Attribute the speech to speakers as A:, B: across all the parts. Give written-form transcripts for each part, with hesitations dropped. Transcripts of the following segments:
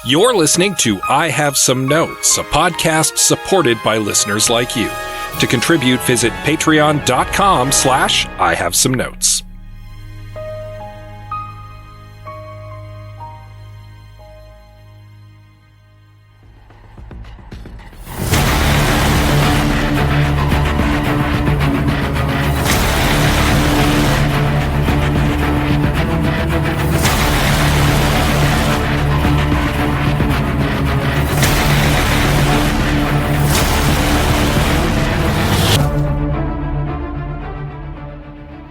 A: You're listening to I Have Some Notes, a podcast supported by listeners like you. To contribute, visit patreon.com/I Have Some Notes.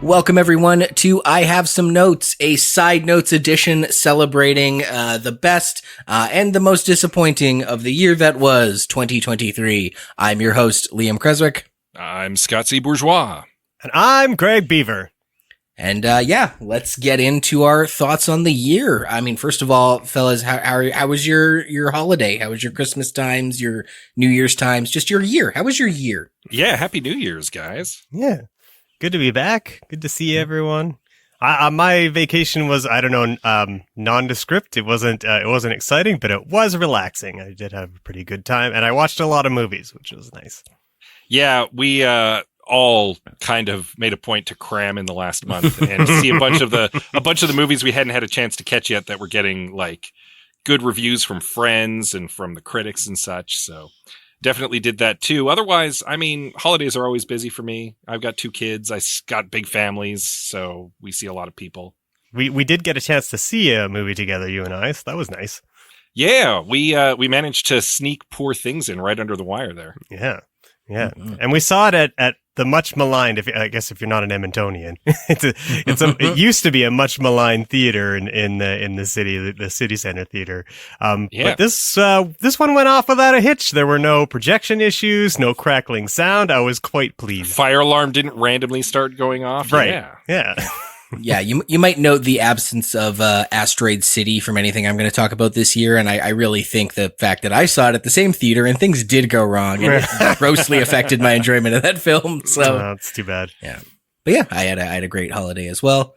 B: Welcome, everyone, to I Have Some Notes, a side notes edition celebrating the best and the most disappointing of the year that was 2023. I'm your host, Liam Creswick.
A: I'm Scott C. Bourgeois.
C: And I'm Greg Beaver.
B: And let's get into our thoughts on the year. I mean, first of all, fellas, how was your holiday? How was your Christmas times, your New Year's times, just your year? How was your year?
A: Yeah, Happy New Year's, guys.
C: Yeah. Good to be back. Good to see everyone. My vacation was, nondescript. It wasn't exciting, but it was relaxing. I did have a pretty good time, and I watched a lot of movies, which was nice.
A: Yeah, we all kind of made a point to cram in the last month and see a bunch of the movies we hadn't had a chance to catch yet that were getting like good reviews from friends and from the critics and such. So definitely did that too. Otherwise, I mean, holidays are always busy for me. I've got 2 kids. Got big families, so we see a lot of people.
C: We did get a chance to see a movie together, you and I, so that was nice.
A: Yeah, we managed to sneak Poor Things in right under the wire there.
C: Yeah. Mm-hmm. And we saw it at the much maligned, if you're not an Edmontonian, it used to be a much maligned theater in the city, the city center theater. But this one went off without a hitch. There were no projection issues, no crackling sound. I was quite pleased.
A: Fire alarm didn't randomly start going off.
C: Right. Yeah.
B: Yeah, you might note the absence of Asteroid City from anything I'm going to talk about this year, and I really think the fact that I saw it at the same theater and things did go wrong, and it grossly affected my enjoyment of that film. So
C: that's too bad.
B: Yeah, but yeah, I had a great holiday as well.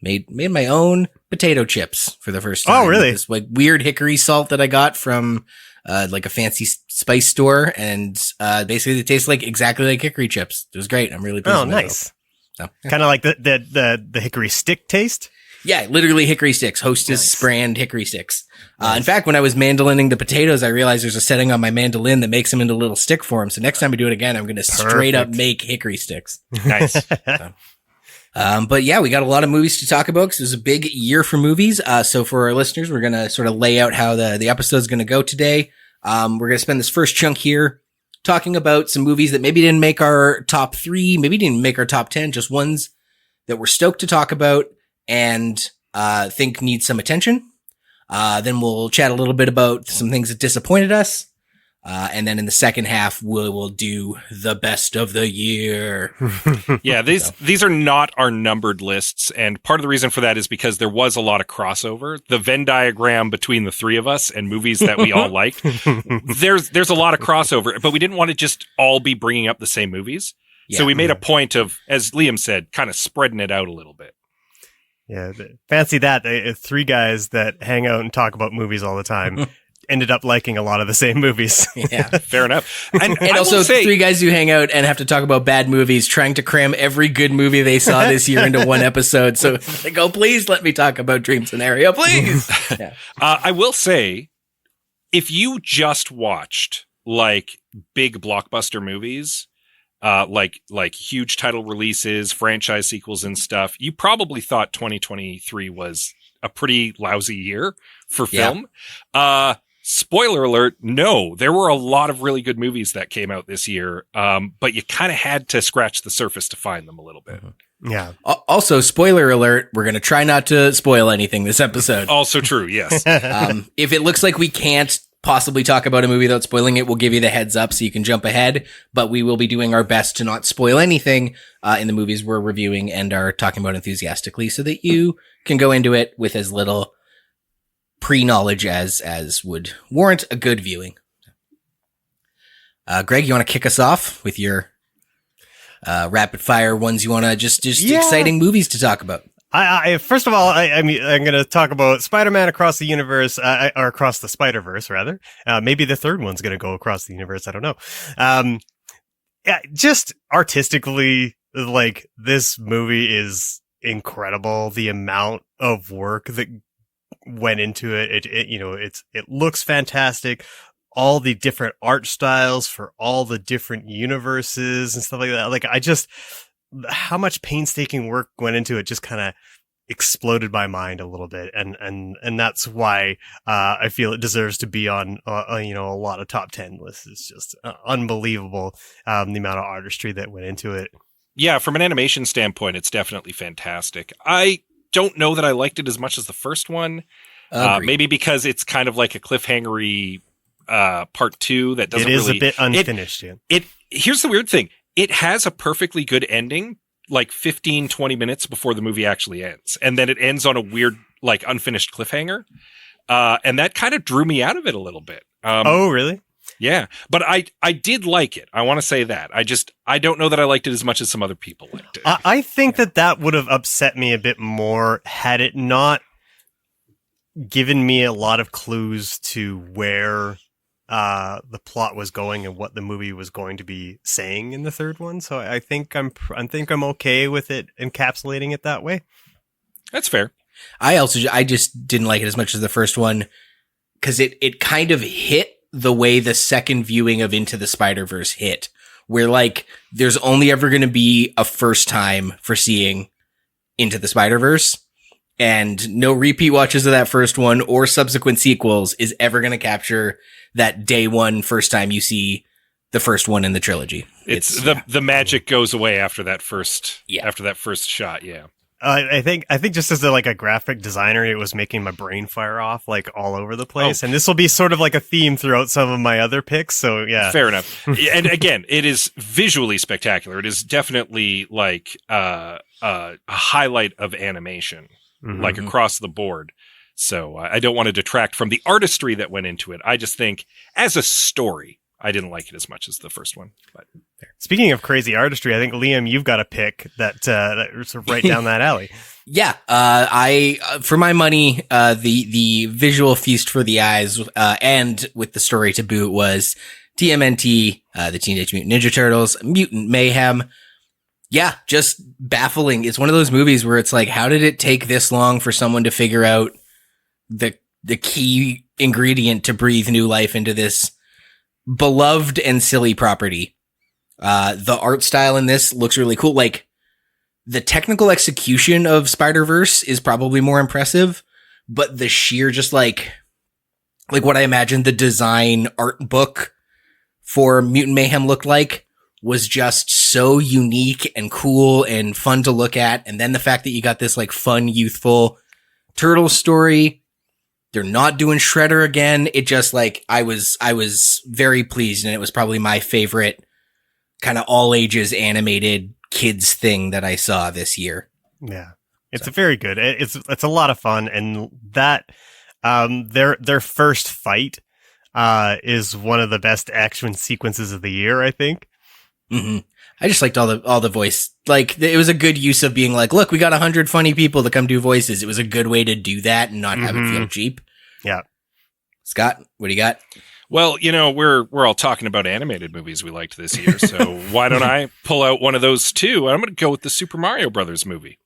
B: Made my own potato chips for the first time.
C: Oh, really?
B: This like weird hickory salt that I got from like a fancy spice store, and basically it tastes like exactly like hickory chips. It was great. I'm really pleased.
C: Oh,
B: with
C: nice.
B: myself. So, yeah.
C: Kind of like the hickory stick taste?
B: Yeah, literally hickory sticks, Hostess brand hickory sticks. In fact, when I was mandolining the potatoes, I realized there's a setting on my mandolin that makes them into little stick form. So next time I do it again, I'm going to straight up make hickory sticks.
A: Nice.
B: But yeah, we got a lot of movies to talk about because it was a big year for movies. So for our listeners, we're going to sort of lay out how the episode is going to go today. We're going to spend this first chunk here talking about some movies that maybe didn't make our top 3, maybe didn't make our top 10, just ones that we're stoked to talk about and think need some attention. Then we'll chat a little bit about some things that disappointed us. And then in the second half, we'll do the best of the year.
A: Yeah, these are not our numbered lists. And part of the reason for that is because there was a lot of crossover. The Venn diagram between the 3 of us and movies that we all liked, there's a lot of crossover, but we didn't want to just all be bringing up the same movies. Yeah. So we made a point of, as Liam said, kind of spreading it out a little bit.
C: Yeah, fancy that. 3 guys that hang out and talk about movies all the time. Ended up liking a lot of the same movies.
B: Yeah,
A: fair enough. And
B: also 3 guys who hang out and have to talk about bad movies, trying to cram every good movie they saw this year into one episode. So they go, please let me talk about Dream Scenario, please. Yeah.
A: I will say, if you just watched like big blockbuster movies, like huge title releases, franchise sequels and stuff, you probably thought 2023 was a pretty lousy year for film. Yeah. Spoiler alert, no, there were a lot of really good movies that came out this year, but you kind of had to scratch the surface to find them a little bit.
C: Yeah.
B: Also, spoiler alert, we're going to try not to spoil anything this episode.
A: Also true, yes.
B: If it looks like we can't possibly talk about a movie without spoiling it, we'll give you the heads up so you can jump ahead, but we will be doing our best to not spoil anything in the movies we're reviewing and are talking about enthusiastically so that you can go into it with as little pre-knowledge as would warrant a good viewing. Greg, you want to kick us off with your rapid fire ones you want to just exciting movies to talk about?
C: I first of all, I mean, I'm going to talk about Spider-Man Across the Universe, or Across the Spider-Verse, rather. Maybe the third one's going to go across the universe. I don't know. Yeah, just artistically, like, this movie is incredible. The amount of work that went into it, it looks fantastic. All the different art styles for all the different universes and stuff like that. Like, how much painstaking work went into it just kind of exploded my mind a little bit. And that's why, I feel it deserves to be on, a lot of top 10 lists. It's just unbelievable, the amount of artistry that went into it.
A: Yeah. From an animation standpoint, it's definitely fantastic. I don't know that I liked it as much as the first one. Maybe because it's kind of like a cliffhangery, part 2 that doesn't really...
C: It is a bit unfinished.
A: Here's the weird thing. It has a perfectly good ending, like 15, 20 minutes before the movie actually ends. And then it ends on a weird, like, unfinished cliffhanger. And that kind of drew me out of it a little bit.
C: Oh, really?
A: Yeah. But I did like it. I want to say that. I don't know that I liked it as much as some other people liked it.
C: I think that would have upset me a bit more had it not given me a lot of clues to where the plot was going and what the movie was going to be saying in the third one. So I think I'm okay with it encapsulating it that way.
A: That's fair.
B: I just didn't like it as much as the first one because it kind of hit the way the second viewing of Into the Spider-Verse hit, where, like, there's only ever going to be a first time for seeing Into the Spider-Verse, and no repeat watches of that first one or subsequent sequels is ever going to capture that day one first time you see the first one in the trilogy.
A: It's the magic goes away after that first shot. Yeah.
C: I think just as a graphic designer, it was making my brain fire off, like, all over the place. And this will be sort of like a theme throughout some of my other picks. So yeah.
A: Fair enough. And again, it is visually spectacular. It is definitely like a highlight of animation, like, across the board. So I don't want to detract from the artistry that went into it. I just think as a story, I didn't like it as much as the first one. But
C: speaking of crazy artistry, I think, Liam, you've got a pick that's sort of right down that alley.
B: Yeah. For my money, the visual feast for the eyes, and with the story to boot was TMNT, the Teenage Mutant Ninja Turtles, Mutant Mayhem. Yeah. Just baffling. It's one of those movies where it's like, how did it take this long for someone to figure out the key ingredient to breathe new life into this beloved and silly property? The art style in this looks really cool. Like, the technical execution of Spider-Verse is probably more impressive, but the sheer just like what I imagined the design art book for Mutant Mayhem looked like was just so unique and cool and fun to look at. And then the fact that you got this, like, fun, youthful turtle story. They're not doing Shredder again. It just, like, I was very pleased, and it was probably my favorite kind of all ages animated kids thing that I saw this year.
C: Yeah. It's very good. It's a lot of fun, and that their first fight is one of the best action sequences of the year, I think.
B: Mm-hmm. I just liked all the voice. Like, it was a good use of being like, look, we got 100 funny people to come do voices. It was a good way to do that and not have it feel cheap.
C: Yeah.
B: Scott, what do you got?
A: Well, we're all talking about animated movies we liked this year, so why don't I pull out one of those too? I'm going to go with the Super Mario Brothers movie.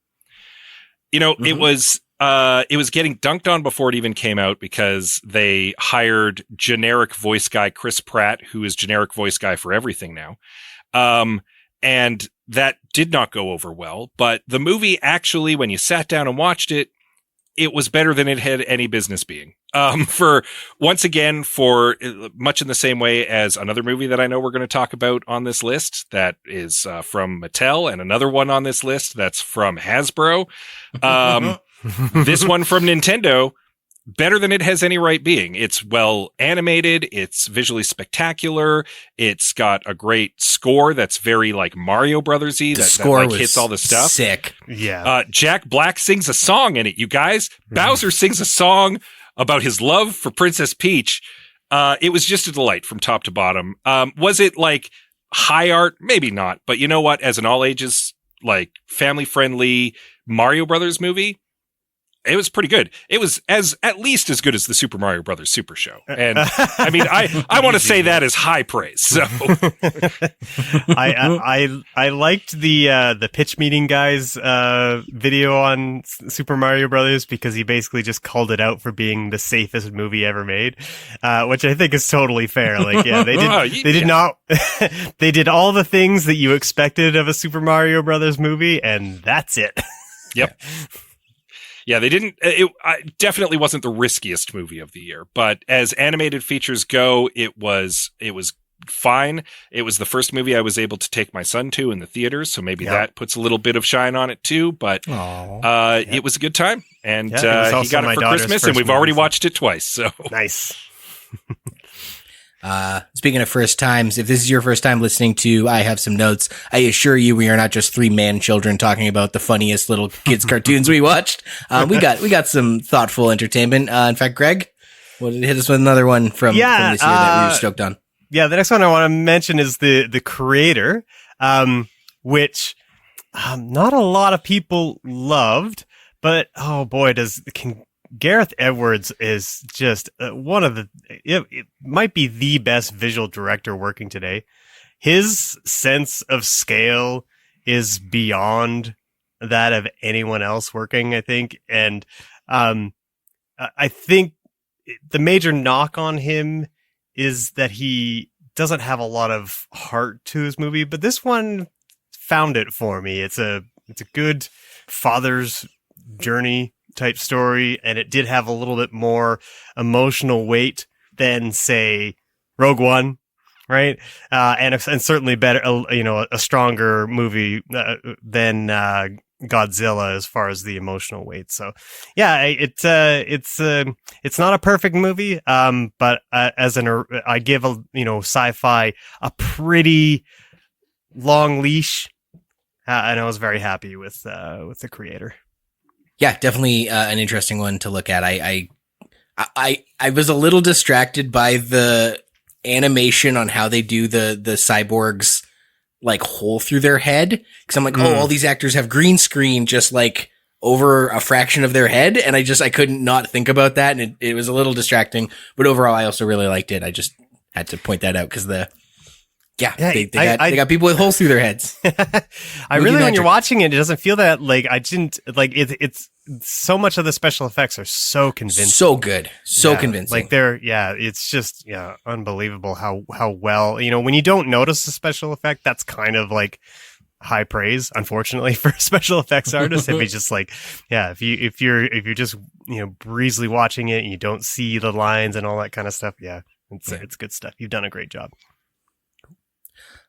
A: It was getting dunked on before it even came out because they hired generic voice guy Chris Pratt, who is generic voice guy for everything now. And that did not go over well, but the movie actually, when you sat down and watched it, it was better than it had any business being. For much in the same way as another movie that I know we're going to talk about on this list that is from Mattel, and another one on this list that's from Hasbro. This one from Nintendo, better than it has any right being. It's well animated. It's visually spectacular. It's got a great score that's very like Mario Brothers-y. That like hits all the stuff.
B: Sick.
C: Yeah.
A: Jack Black sings a song in it, you guys. Bowser sings a song about his love for Princess Peach. It was just a delight from top to bottom. Was it like high art? Maybe not. But you know what? As an all ages like family friendly Mario Brothers movie. It was pretty good. It was at least as good as the Super Mario Brothers Super Show. And I mean, I want to say that as high praise. So
C: I liked the pitch meeting guy's video on Super Mario Brothers because he basically just called it out for being the safest movie ever made, which I think is totally fair. Like, yeah, they did all the things that you expected of a Super Mario Brothers movie, and that's it.
A: Yep. Yeah, they didn't. It definitely wasn't the riskiest movie of the year, but as animated features go, it was fine. It was the first movie I was able to take my son to in the theaters, so maybe that puts a little bit of shine on it too. But it was a good time, and he got it for Christmas, and we've already watched it twice. So
C: nice.
B: Speaking of first times, if this is your first time listening to I Have Some Notes, I assure you we are not just three man children talking about the funniest little kids cartoons we watched. We got some thoughtful entertainment. In fact, Greg, hit us with another one from this year that we were stoked on.
C: Yeah, the next one I want to mention is the Creator, which not a lot of people loved, but oh boy, Gareth Edwards is just one of it might be the best visual director working today. His sense of scale is beyond that of anyone else working, I think. And I think the major knock on him is that he doesn't have a lot of heart to his movie, but this one found it for me. It's a good father's journey type story, and it did have a little bit more emotional weight than, say, Rogue One, right? And certainly better, a stronger movie than Godzilla as far as the emotional weight. So, yeah, it's not a perfect movie, but I give sci-fi a pretty long leash, and I was very happy with the Creator.
B: Yeah, definitely an interesting one to look at. I was a little distracted by the animation on how they do the cyborgs like hole through their head, because I'm like, all these actors have green screen just like over a fraction of their head, and I couldn't not think about that, and it was a little distracting. But overall, I also really liked it. I just had to point that out because they got people with holes through their heads.
C: When you're watching it, it doesn't feel that like it's so much of the special effects are so convincing.
B: So good. So convincing.
C: Like it's just, unbelievable how well, when you don't notice the special effect, that's kind of like high praise, unfortunately, for special effects artists. If it's just like, if you're just, breezily watching it and you don't see the lines and all that kind of stuff. Yeah, it's good stuff. You've done a great job.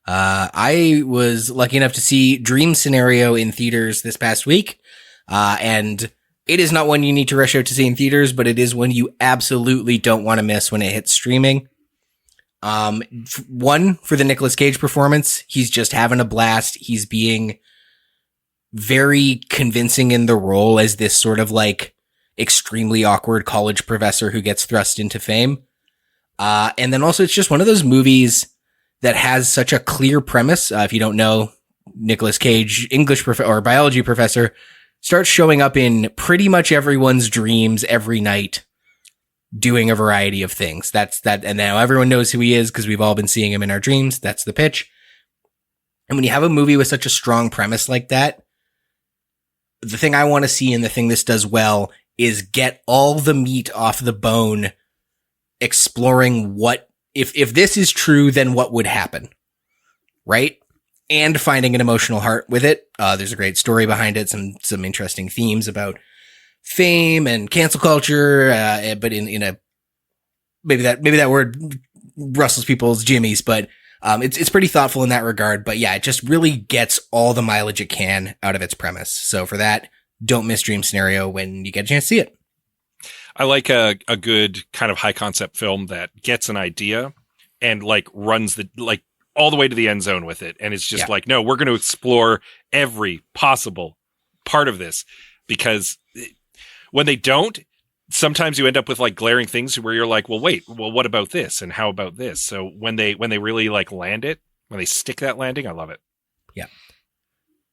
B: I was lucky enough to see Dream Scenario in theaters this past week. And it is not one you need to rush out to see in theaters, but it is one you absolutely don't want to miss when it hits streaming. One, for the Nicolas Cage performance, he's just having a blast. He's being very convincing in the role as this sort of like extremely awkward college professor who gets thrust into fame. And then also it's just one of those movies that has such a clear premise. If you don't know, Nicolas Cage, English or biology professor, starts showing up in pretty much everyone's dreams every night, doing a variety of things. That's that. And now everyone knows who he is because we've all been seeing him in our dreams. That's the pitch. And when you have a movie with such a strong premise like that, the thing I want to see and the thing this does well is get all the meat off the bone, exploring what, if this is true, then what would happen, right? And finding an emotional heart with it. There's a great story behind it, some interesting themes about fame and cancel culture, but in a maybe that word rustles people's jimmies, but it's pretty thoughtful in that regard. But yeah, it just really gets all the mileage it can out of its premise. So for that, don't miss Dream Scenario when you get a chance to see it.
A: I like a good kind of high concept film that gets an idea and like runs all the way to the end zone with it. And it's just like, no, we're going to explore every possible part of this, because when they don't, sometimes you end up with like glaring things where you're like, well, what about this? And how about this? So when they really like land it, when they stick that landing, I love it.
B: Yeah.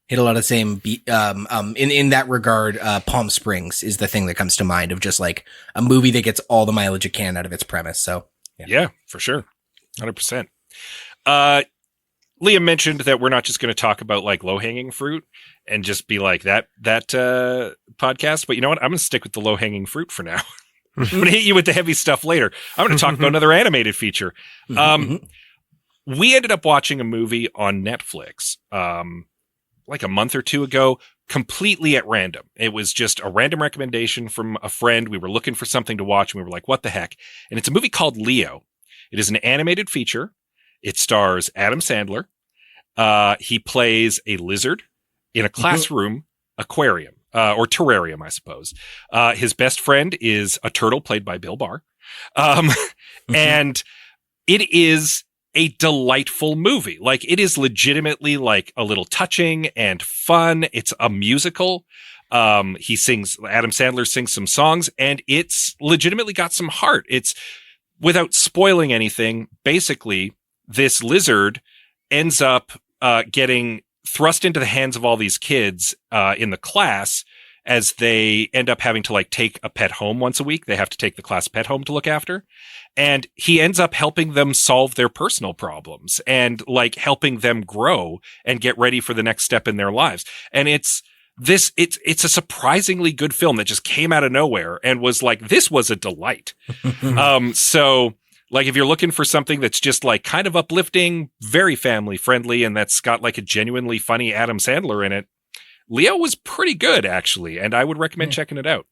B: hit a lot of the same in that regard. Palm Springs is the thing that comes to mind of just like a movie that gets all the mileage it can out of its premise. So
A: yeah, for sure. 100%. Liam mentioned that we're not just going to talk about like low hanging fruit and just be like that podcast, but you know what? I'm going to stick with the low hanging fruit for now. I'm going to hit you with the heavy stuff later. I'm going to talk about another animated feature. We ended up watching a movie on Netflix, like a month or two ago, completely at random. It was just a random recommendation from a friend. We were looking for something to watch and we were like, what the heck? And it's a movie called Leo. It is an animated feature. It stars Adam Sandler. He plays a lizard in a classroom aquarium, or terrarium, I suppose. His best friend is a turtle played by Bill Barr. And it is a delightful movie. Like, it is legitimately like a little touching and fun. It's a musical. Adam Sandler sings some songs, and it's legitimately got some heart. It's, without spoiling anything, basically, this lizard ends up getting thrust into the hands of all these kids in the class as they end up having to like take a pet home once a week. They have to take the class pet home to look after. And he ends up helping them solve their personal problems and like helping them grow and get ready for the next step in their lives. And it's a surprisingly good film that just came out of nowhere and was like, this was a delight. So like, if you're looking for something that's just like kind of uplifting, very family friendly, and that's got like a genuinely funny Adam Sandler in it, Leo was pretty good, actually. And I would recommend checking it out.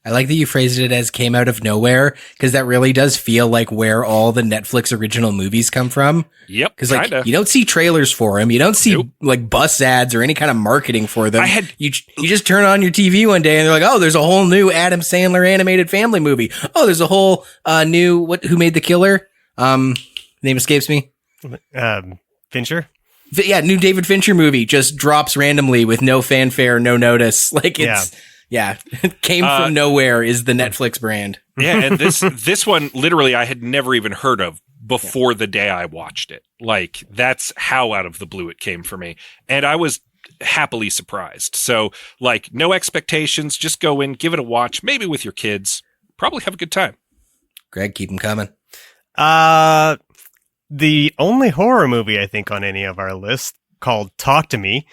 B: I like that you phrased it as came out of nowhere, because that really does feel like where all the Netflix original movies come from.
A: Yep.
B: Because like, you don't see trailers for them. You don't see like bus ads or any kind of marketing for them. You just turn on your TV one day and they're like, oh, there's a whole new Adam Sandler animated family movie. Oh, there's a whole new, who made the killer? Name escapes me.
C: Fincher?
B: Yeah, new David Fincher movie just drops randomly with no fanfare, no notice. Like it's... Yeah, came from nowhere is the Netflix brand.
A: Yeah, and this one, literally, I had never even heard of before the day I watched it. Like, that's how out of the blue it came for me. And I was happily surprised. So, like, no expectations. Just go in, give it a watch, maybe with your kids. Probably have a good time.
B: Greg, keep them coming.
C: The only horror movie, I think, on any of our list, called Talk to Me.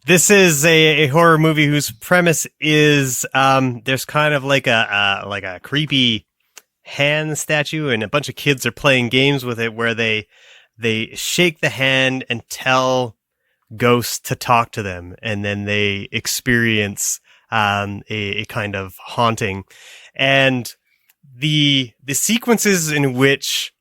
C: This is a horror movie whose premise is there's kind of like a creepy hand statue, and a bunch of kids are playing games with it where they shake the hand and tell ghosts to talk to them, and then they experience a kind of haunting. And the sequences in which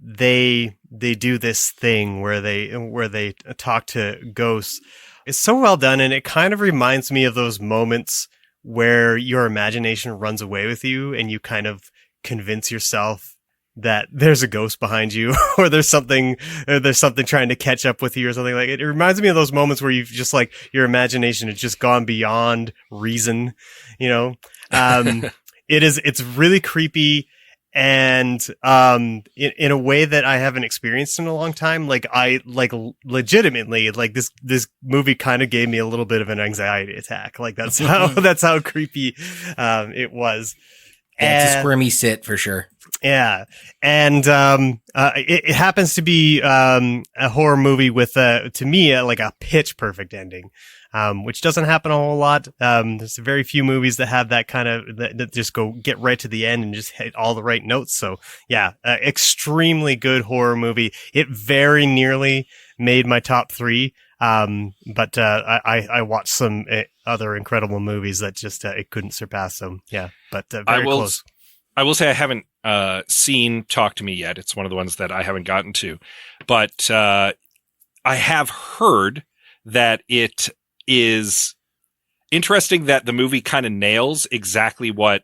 C: they do this thing where they talk to ghosts, it's so well done, and it kind of reminds me of those moments where your imagination runs away with you and you kind of convince yourself that there's a ghost behind you or there's something trying to catch up with you or something. Like, it reminds me of those moments where you've just like your imagination has just gone beyond reason, you know. It's really creepy. And in a way that I haven't experienced in a long time. Like, I legitimately, like, this movie kind of gave me a little bit of an anxiety attack. Like, that's how creepy it was.
B: Yeah, it's a squirmy sit for sure.
C: Yeah. And it happens to be a horror movie with to me like a pitch perfect ending. Which doesn't happen a whole lot. There's very few movies that have that kind of, that just get right to the end and just hit all the right notes. So yeah, extremely good horror movie. It very nearly made my top 3. But I watched some other incredible movies that just, it couldn't surpass them. Yeah. But very close.
A: I will say I haven't seen Talk to Me yet. It's one of the ones that I haven't gotten to, but I have heard that it is interesting that the movie kind of nails exactly what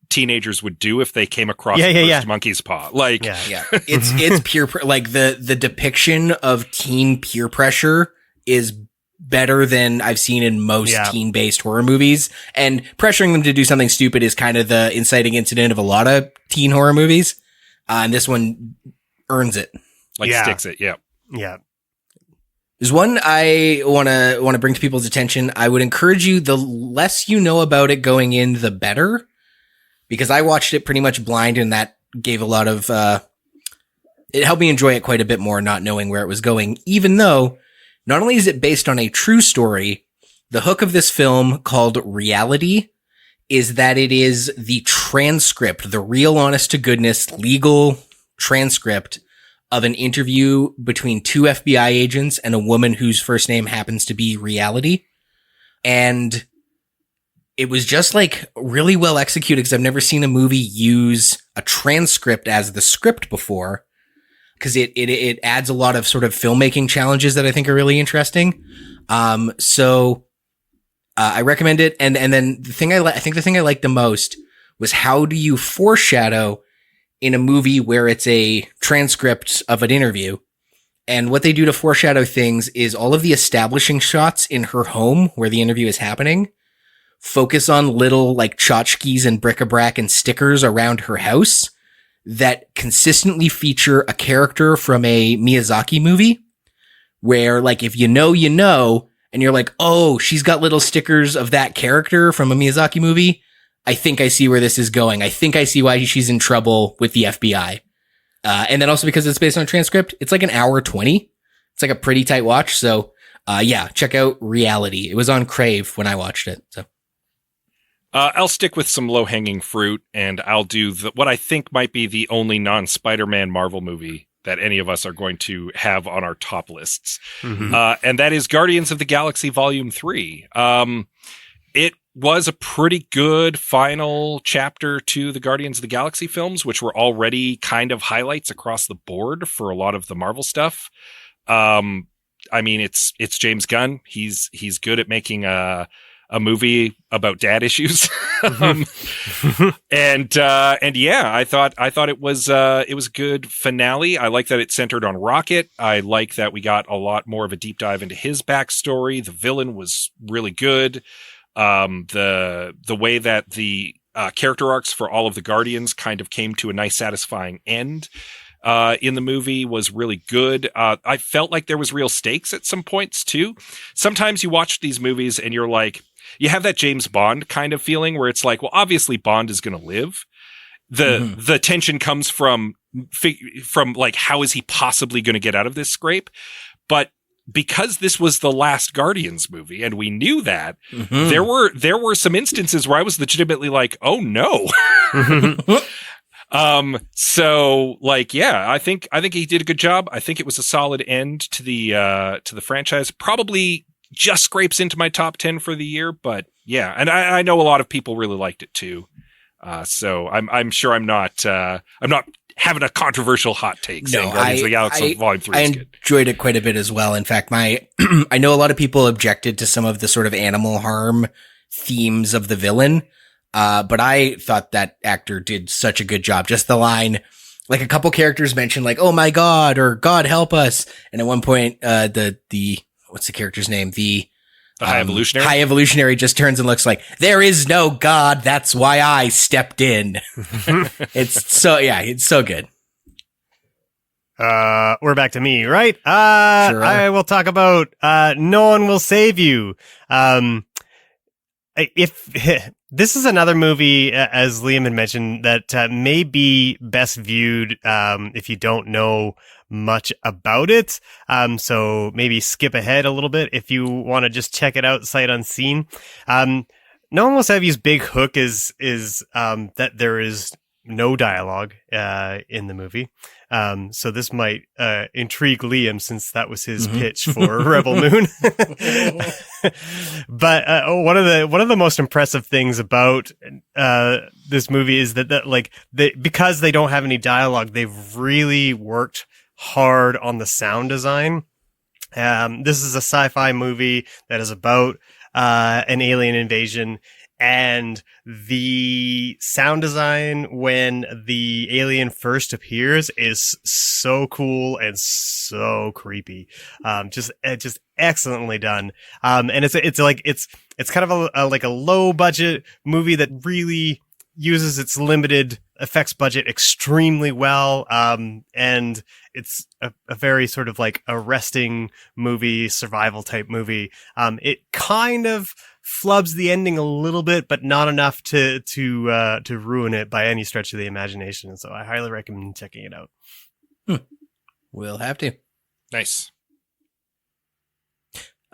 A: teenagers would do if they came across the first monkey's paw. Like,
B: it's peer like the depiction of teen peer pressure is better than I've seen in most teen-based horror movies, and pressuring them to do something stupid is kind of the inciting incident of a lot of teen horror movies, and this one earns it.
A: Like, sticks it. Yeah.
B: There's one I want to bring to people's attention. I would encourage you, the less you know about it going in, the better, because I watched it pretty much blind, and that gave a lot of, it helped me enjoy it quite a bit more, not knowing where it was going, even though not only is it based on a true story, the hook of this film, called Reality, is that it is the transcript, the real honest to goodness legal transcript of an interview between two FBI agents and a woman whose first name happens to be Reality. And it was just like really well executed, because I've never seen a movie use a transcript as the script before, because it adds a lot of sort of filmmaking challenges that I think are really interesting. I recommend it. And then the thing I think the thing I liked the most was, how do you foreshadow in a movie where it's a transcript of an interview? And what they do to foreshadow things is all of the establishing shots in her home where the interview is happening focus on little like tchotchkes and bric-a-brac and stickers around her house that consistently feature a character from a Miyazaki movie, where like, if you know, and you're like, oh, she's got little stickers of that character from a Miyazaki movie, I think I see where this is going. I think I see why she's in trouble with the FBI. And then also because it's based on a transcript, it's like an hour 20. It's like a pretty tight watch. So, check out Reality. It was on Crave when I watched it. So,
A: I'll stick with some low-hanging fruit, and I'll do what I think might be the only non-Spider-Man Marvel movie that any of us are going to have on our top lists. Mm-hmm. And that is Guardians of the Galaxy Volume 3. It was a pretty good final chapter to the Guardians of the Galaxy films, which were already kind of highlights across the board for a lot of the Marvel stuff. I mean, it's James Gunn. He's good at making a movie about dad issues. And yeah, I thought it was a good finale. I like that it centered on Rocket. I like that we got a lot more of a deep dive into his backstory. The villain was really good. The way that the character arcs for all of the Guardians kind of came to a nice, satisfying end in the movie was really good. I felt like there was real stakes at some points too. Sometimes you watch these movies and you're like, you have that James Bond kind of feeling where it's like, well, obviously Bond is going to live. The tension comes from like, how is he possibly going to get out of this scrape? But because this was the last Guardians movie, and we knew that, there were some instances where I was legitimately like, oh no. So like, yeah, I think he did a good job. I think it was a solid end to the franchise. Probably just scrapes into my top 10 for the year, but yeah. And I know a lot of people really liked it too. So I'm sure I'm not having a controversial hot take saying Guardians of the Galaxy Volume 3 is good. I enjoyed
B: it quite a bit as well. In fact, I know a lot of people objected to some of the sort of animal harm themes of the villain. But I thought that actor did such a good job. Just the line, like a couple characters mentioned like, oh my God, or God help us. And at one point, what's the character's name? The
A: High Evolutionary?
B: High Evolutionary just turns and looks like, there is no God. That's why I stepped in. It's so good.
C: We're back to me, right?
B: Sure are.
C: I will talk about, No One Will Save You. This is another movie, as Liam had mentioned, that may be best viewed if you don't know much about it. So maybe skip ahead a little bit if you want to just check it out sight unseen. No One Will Save You's big hook is that there is no dialogue in the movie. So this might intrigue Liam, since that was his pitch for Rebel Moon. But one of the most impressive things about this movie is that because they don't have any dialogue, they've really worked hard on the sound design. This is a sci-fi movie that is about an alien invasion. And the sound design when the alien first appears is so cool and so creepy. Just excellently done. And it's kind of a low budget movie that really uses its limited effects budget extremely well. And it's a very sort of like arresting movie, survival type movie. It kind of flubs the ending a little bit, but not enough to ruin it by any stretch of the imagination. So I highly recommend checking it out.
B: We'll have to.
A: Nice.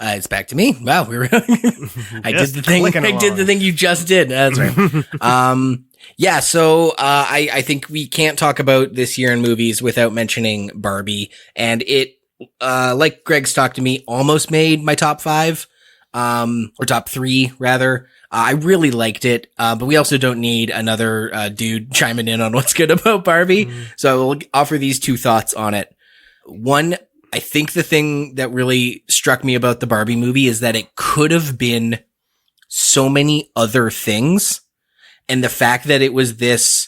B: It's back to me. Wow, I did the thing. I did the thing you just did. That's right. Yeah. So I think we can't talk about this year in movies without mentioning Barbie, and it, like Greg's talked to me, almost made my top 5, or top 3 rather. I really liked it, but we also don't need another dude chiming in on what's good about Barbie. So I will offer these 2 thoughts on it. One, I think the thing that really struck me about the Barbie movie is that it could have been so many other things. And the fact that it was this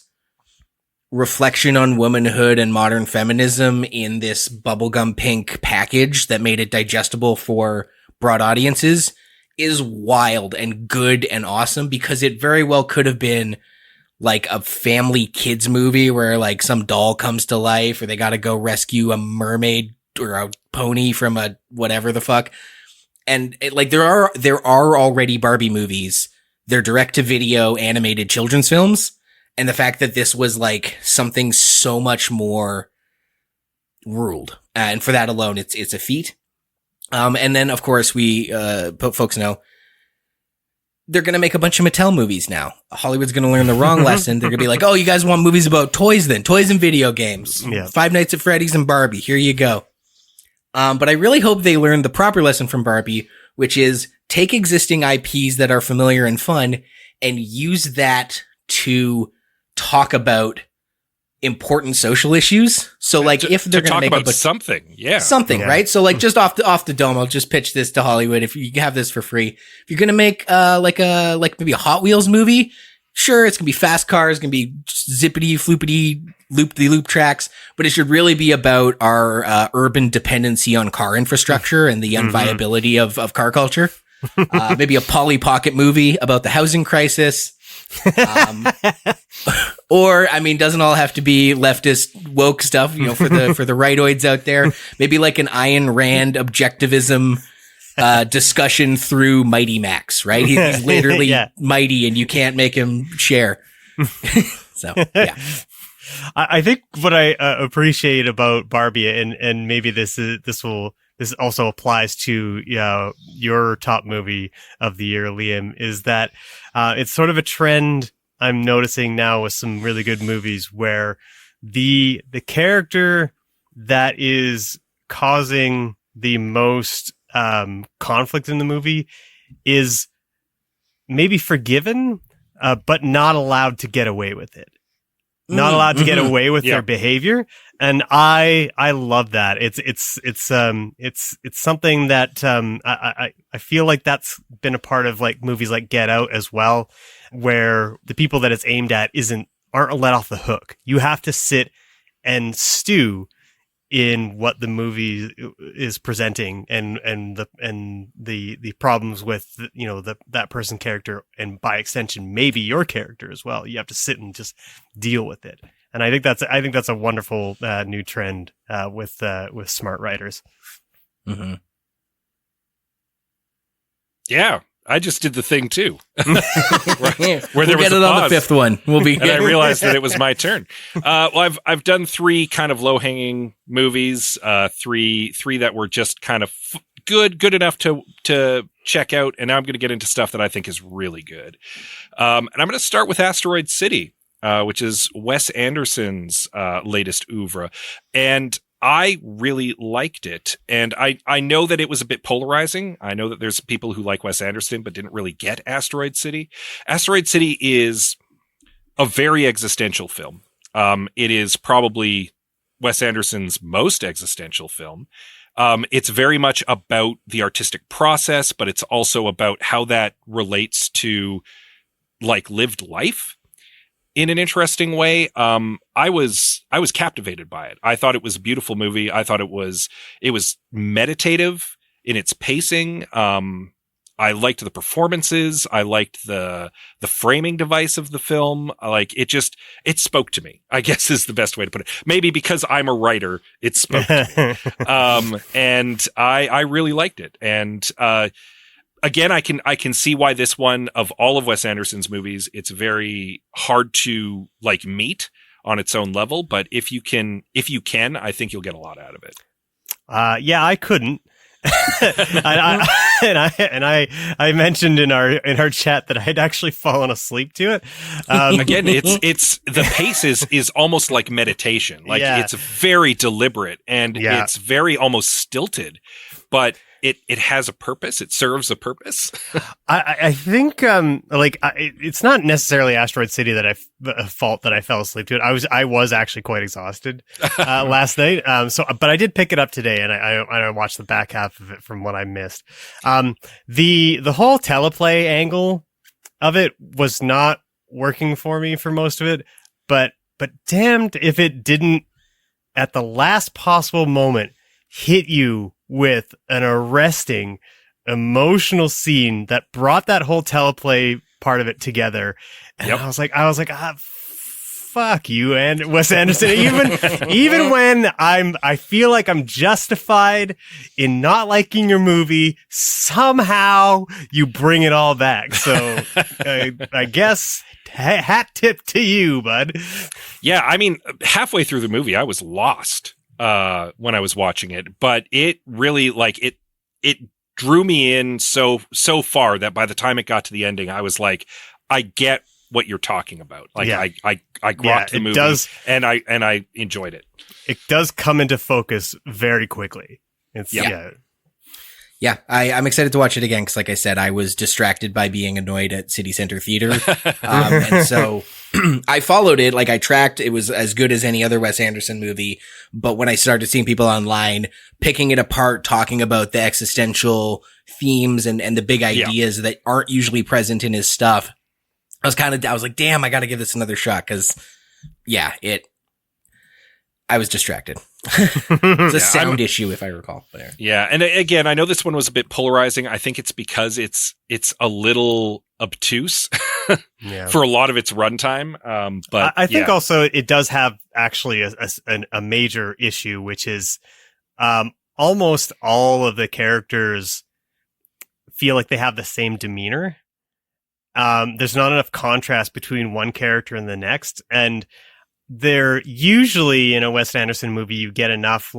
B: reflection on womanhood and modern feminism in this bubblegum pink package that made it digestible for broad audiences is wild and good and awesome, because it very well could have been like a family kids movie where like some doll comes to life or they got to go rescue a mermaid or a pony from a whatever the fuck. And like there are already Barbie movies. They're direct to video animated children's films. And the fact that this was like something so much more ruled. And for that alone, it's a feat. And then of course we, folks know they're going to make a bunch of Mattel movies now. Hollywood's going to learn the wrong lesson. They're going to be like, oh, you guys want movies about toys then? Toys and video games. Yeah. Five Nights at Freddy's and Barbie. Here you go. But I really hope they learn the proper lesson from Barbie, which is take existing IPs that are familiar and fun and use that to talk about important social issues. So like if they're going to make
A: about something,
B: right? So like just off the dome, I'll just pitch this to Hollywood. If you have this for free, if you're going to make like maybe a Hot Wheels movie, sure, it's going to be fast cars, going to be zippity floopity loop tracks, but it should really be about our urban dependency on car infrastructure and the unviability of car culture. Maybe a Polly Pocket movie about the housing crisis. Or, I mean, doesn't all have to be leftist woke stuff, you know, for the rightoids out there. Maybe like an Ayn Rand objectivism discussion through Mighty Max, right? He's literally mighty and you can't make him share. So, yeah.
C: I think what I appreciate about Barbie, and maybe this also applies to your top movie of the year, Liam, is that it's sort of a trend I'm noticing now with some really good movies where the character that is causing the most conflict in the movie is maybe forgiven, but not allowed to get away with it. Not allowed to get away with their behavior, and I love that. It's something that I feel like that's been a part of like movies like Get Out as well, where the people that it's aimed at aren't let off the hook. You have to sit and stew in what the movie is presenting and the problems with that person character, and by extension maybe your character as well. You have to sit and just deal with it, and I think that's a wonderful new trend with smart writers.
A: Mm-hmm. Yeah, I just did the thing too. where there was a pause,
B: on the fifth one. We'll be,
A: and I realized that it was my turn. Well, I've done 3 kind of low hanging movies. Three that were just kind of good enough to check out, and now I'm going to get into stuff that I think is really good. And I'm going to start with Asteroid City, which is Wes Anderson's latest oeuvre, and I really liked it, and I know that it was a bit polarizing. I know that there's people who like Wes Anderson but didn't really get Asteroid City. Asteroid City is a very existential film. It is probably Wes Anderson's most existential film. It's very much about the artistic process, but it's also about how that relates to like lived life in an interesting way. I was captivated by it. I thought it was a beautiful movie. I thought it was meditative in its pacing. I liked the performances. I liked the framing device of the film. It spoke to me, I guess is the best way to put it. Maybe because I'm a writer, it spoke to me. And I really liked it. And, again, I can see why this one, of all of Wes Anderson's movies, it's very hard to like meet on its own level. But if you can, I think you'll get a lot out of it.
C: Yeah, I couldn't. I mentioned in our chat that I had actually fallen asleep to it.
A: Again, it's the pace is almost like meditation. Like it's very deliberate and it's very almost stilted, but it has a purpose. It serves a purpose.
C: I think it's not necessarily Asteroid City that fault that I fell asleep to it. I was actually quite exhausted last night. But I did pick it up today, and I watched the back half of it from what I missed. The whole teleplay angle of it was not working for me for most of it, but damned if it didn't at the last possible moment hit you with an arresting, emotional scene that brought that whole teleplay part of it together. And I was like, fuck you, and Wes Anderson. Even when I feel like I'm justified in not liking your movie, somehow you bring it all back. So I guess hat tip to you, bud.
A: Yeah, I mean, halfway through the movie, I was lost. When I was watching it, but it really it drew me in so far that by the time it got to the ending, I was like, I get what you're talking about. Like I grokked the movie and I enjoyed it.
C: It does come into focus very quickly.
B: Yeah, I'm excited to watch it again because, like I said, I was distracted by being annoyed at City Center Theater. And so I followed it, like I tracked. It was as good as any other Wes Anderson movie. But when I started seeing people online picking it apart, talking about the existential themes and the big ideas that aren't usually present in his stuff, I was like, damn, I got to give this another shot because, I was distracted. It's a sound issue, if I recall. There.
A: Yeah, and again, I know this one was a bit polarizing. I think it's because it's a little obtuse for a lot of its runtime. But
C: I think also it does have actually a major issue, which is almost all of the characters feel like they have the same demeanor. There's not enough contrast between one character and the next, and they're usually in a Wes Anderson movie, you get enough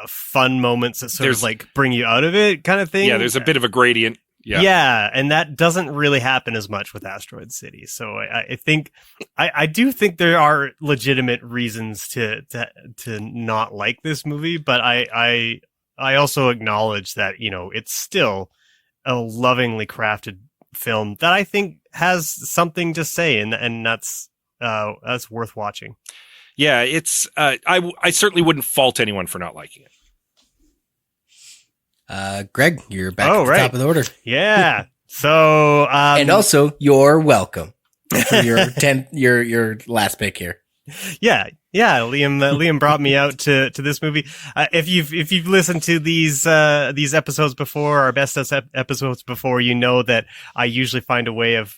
C: fun moments that sort of like bring you out of it kind of thing.
A: Yeah, there's a bit of a gradient.
C: Yeah, and that doesn't really happen as much with Asteroid City. So I think I do think there are legitimate reasons to not like this movie, but I also acknowledge that, it's still a lovingly crafted film that I think has something to say, and that's worth watching.
A: Yeah, it's I certainly wouldn't fault anyone for not liking
B: it. Greg, you're back at the top of the order.
C: Yeah. So
B: and also you're welcome for your last pick here.
C: Yeah. Liam brought me out to this movie. If you've listened to these episodes before, our best episodes before, you know that I usually find a way of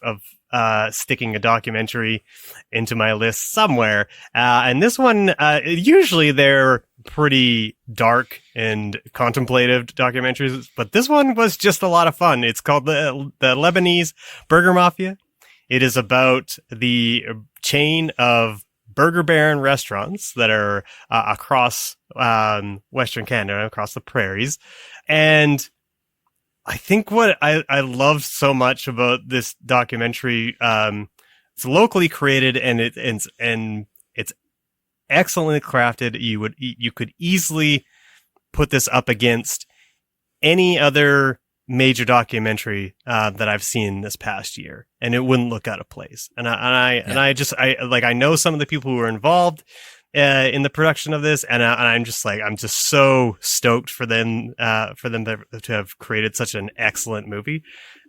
C: sticking a documentary into my list somewhere. And this one, usually they're pretty dark and contemplative documentaries, but this one was just a lot of fun. It's called the Lebanese Burger Mafia. It is about the chain of Burger Baron restaurants that are across Western Canada, across the prairies. And I think what I love so much about this documentary, it's locally created and it's excellently crafted. You could easily put this up against any other major documentary that I've seen this past year, and it wouldn't look out of place. And I know some of the people who were involved in the production of this, and I'm just so stoked for them to have created such an excellent movie.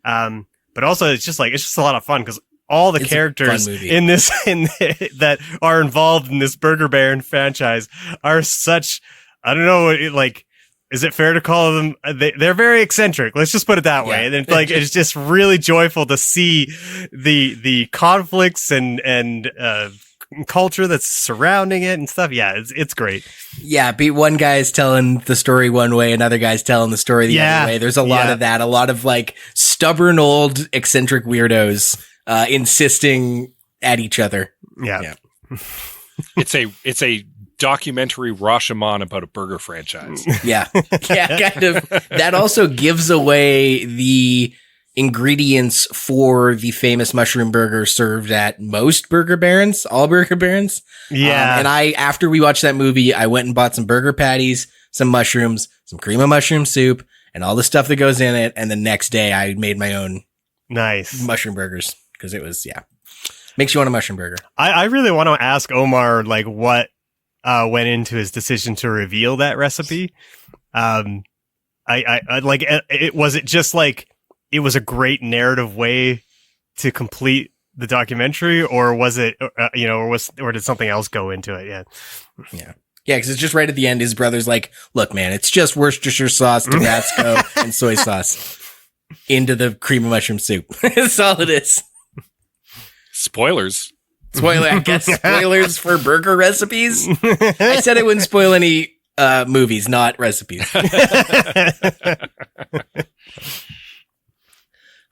C: But also it's just a lot of fun because all the characters in this that are involved in this Burger Baron franchise are such, I don't know, is it fair to call them? They're very eccentric. Let's just put it that way. And it's like it's just really joyful to see the conflicts and culture that's surrounding it and stuff. Yeah, it's great.
B: Yeah, one guy's telling the story one way, another guy's telling the story the other way. There's a lot of that. A lot of like stubborn old eccentric weirdos insisting at each other.
C: Yeah.
A: It's a documentary Rashomon about a burger franchise.
B: Yeah, kind of. That also gives away the ingredients for the famous mushroom burger served at most Burger Barons, all Burger Barons.
C: Yeah.
B: And after we watched that movie, I went and bought some burger patties, some mushrooms, some cream of mushroom soup, and all the stuff that goes in it. And the next day I made my own mushroom burgers because it was, makes you want a mushroom burger.
C: I really want to ask Omar, like, what went into his decision to reveal that recipe. I like, was it just like, it was a great narrative way to complete the documentary, or was it, or did something else go into it?
B: Yeah. Because it's just right at the end. His brother's like, "Look, man, it's just Worcestershire sauce, Tabasco, and soy sauce into the cream of mushroom soup. That's all it is."
A: Spoilers.
B: I guess spoilers for burger recipes. I said I wouldn't spoil any movies, not recipes.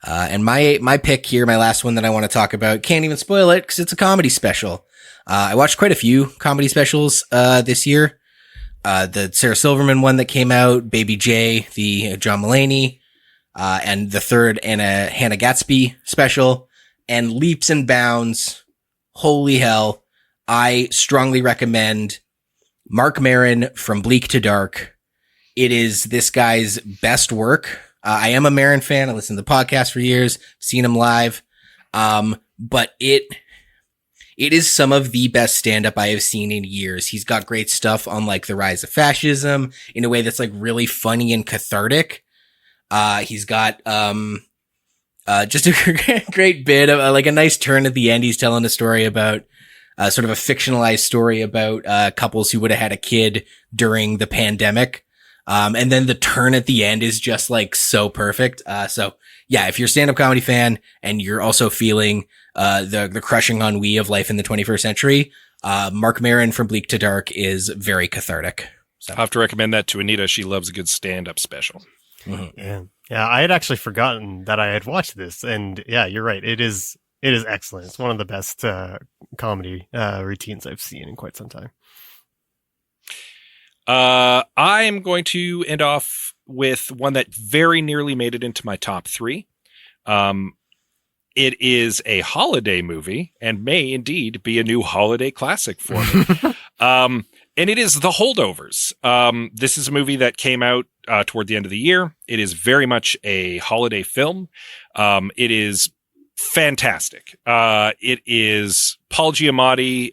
B: And my pick here, my last one that I want to talk about, can't even spoil it because it's a comedy special. I watched quite a few comedy specials this year. The Sarah Silverman one that came out, Baby J, the John Mulaney, and the third Hannah Gatsby special, and leaps and bounds. Holy hell. I strongly recommend Marc Maron from Bleak to Dark. It is this guy's best work. I am a Maron fan. I listened to the podcast for years, seen him live. But it is some of the best stand-up I have seen in years. He's got great stuff on like the rise of fascism in a way that's like really funny and cathartic. He's got, just a great bit of like a nice turn at the end. He's telling a story about, sort of a fictionalized story about, couples who would have had a kid during the pandemic. And then the turn at the end is just like so perfect. So yeah, if you're a stand-up comedy fan and you're also feeling, the crushing ennui of life in the 21st century, Marc Maron from Bleak to Dark is very cathartic. So
A: I'll have to recommend that to Anita. She loves a good stand-up special.
C: Mm-hmm. Yeah. I had actually forgotten that I had watched this, and yeah, you're right. It is excellent. It's one of the best, comedy, routines I've seen in quite some time.
A: I am going to end off with one that very nearly made it into my top 3. It is a holiday movie and may indeed be a new holiday classic for me. And it is The Holdovers. This is a movie that came out toward the end of the year. It is very much a holiday film. It is fantastic. It is Paul Giamatti,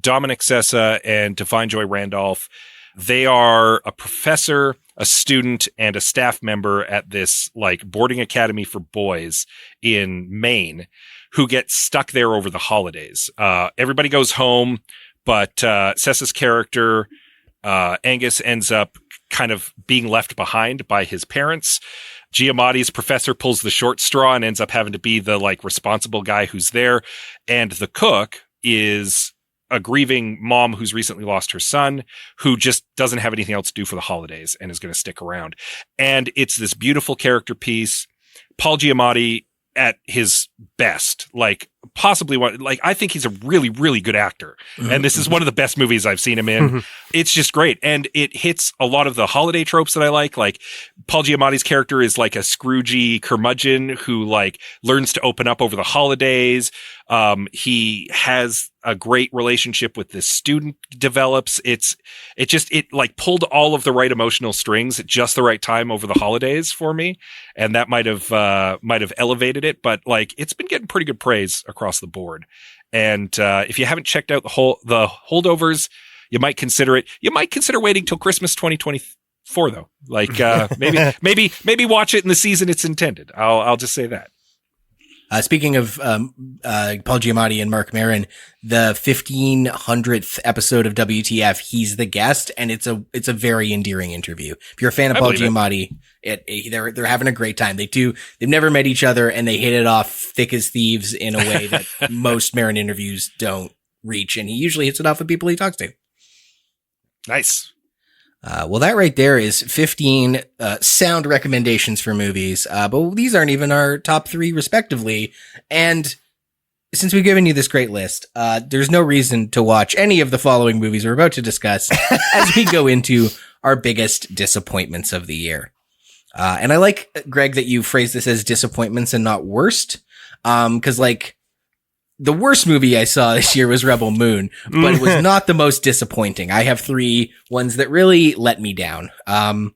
A: Dominic Sessa, and Divine Joy Randolph. They are a professor, a student, and a staff member at this like boarding academy for boys in Maine who get stuck there over the holidays. Everybody goes home, but Sessa's character, Angus, ends up kind of being left behind by his parents. Giamatti's professor pulls the short straw and ends up having to be the like responsible guy who's there. And the cook is a grieving mom who's recently lost her son, who just doesn't have anything else to do for the holidays and is going to stick around. And it's this beautiful character piece. Paul Giamatti at his best, like possibly one, like I think he's a really, really good actor. And this is one of the best movies I've seen him in. It's just great. And it hits a lot of the holiday tropes that I like Paul Giamatti's character is like a Scroogey curmudgeon who like learns to open up over the holidays. He has a great relationship with this student develops. It like pulled all of the right emotional strings at just the right time over the holidays for me. And that might have elevated it, but like it's been getting pretty good praise across the board. And if you haven't checked out the Holdovers, you might consider it. You might consider waiting till Christmas 2024 though. Like maybe watch it in the season it's intended. I'll just say that.
B: Speaking of Paul Giamatti and Marc Maron, the 1500th episode of WTF, he's the guest, and it's a very endearing interview. If you're a fan of Paul Giamatti, they're having a great time. They've never met each other, and they hit it off thick as thieves in a way that most Maron interviews don't reach, and he usually hits it off with people he talks to.
A: Nice.
B: Well, that right there is 15 sound recommendations for movies, but these aren't even our top 3 respectively. And since we've given you this great list, there's no reason to watch any of the following movies we're about to discuss as we go into our biggest disappointments of the year. And I like, Greg, that you phrased this as disappointments and not worst, because like the worst movie I saw this year was Rebel Moon, but it was not the most disappointing. I have 3 ones that really let me down. Actually,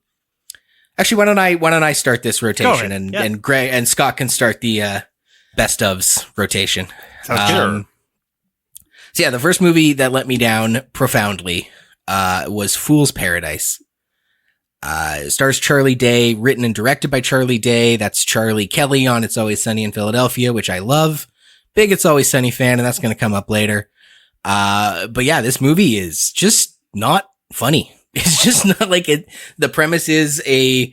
B: why don't I start this rotation and Greg and Scott can start the best ofs rotation.
C: Sounds
B: So yeah, the first movie that let me down profoundly was Fool's Paradise. It stars Charlie Day, written and directed by Charlie Day. That's Charlie Kelly on It's Always Sunny in Philadelphia, which I love. Big It's Always Sunny fan, and that's going to come up later. But yeah, this movie is just not funny. It's just not like it. The premise is a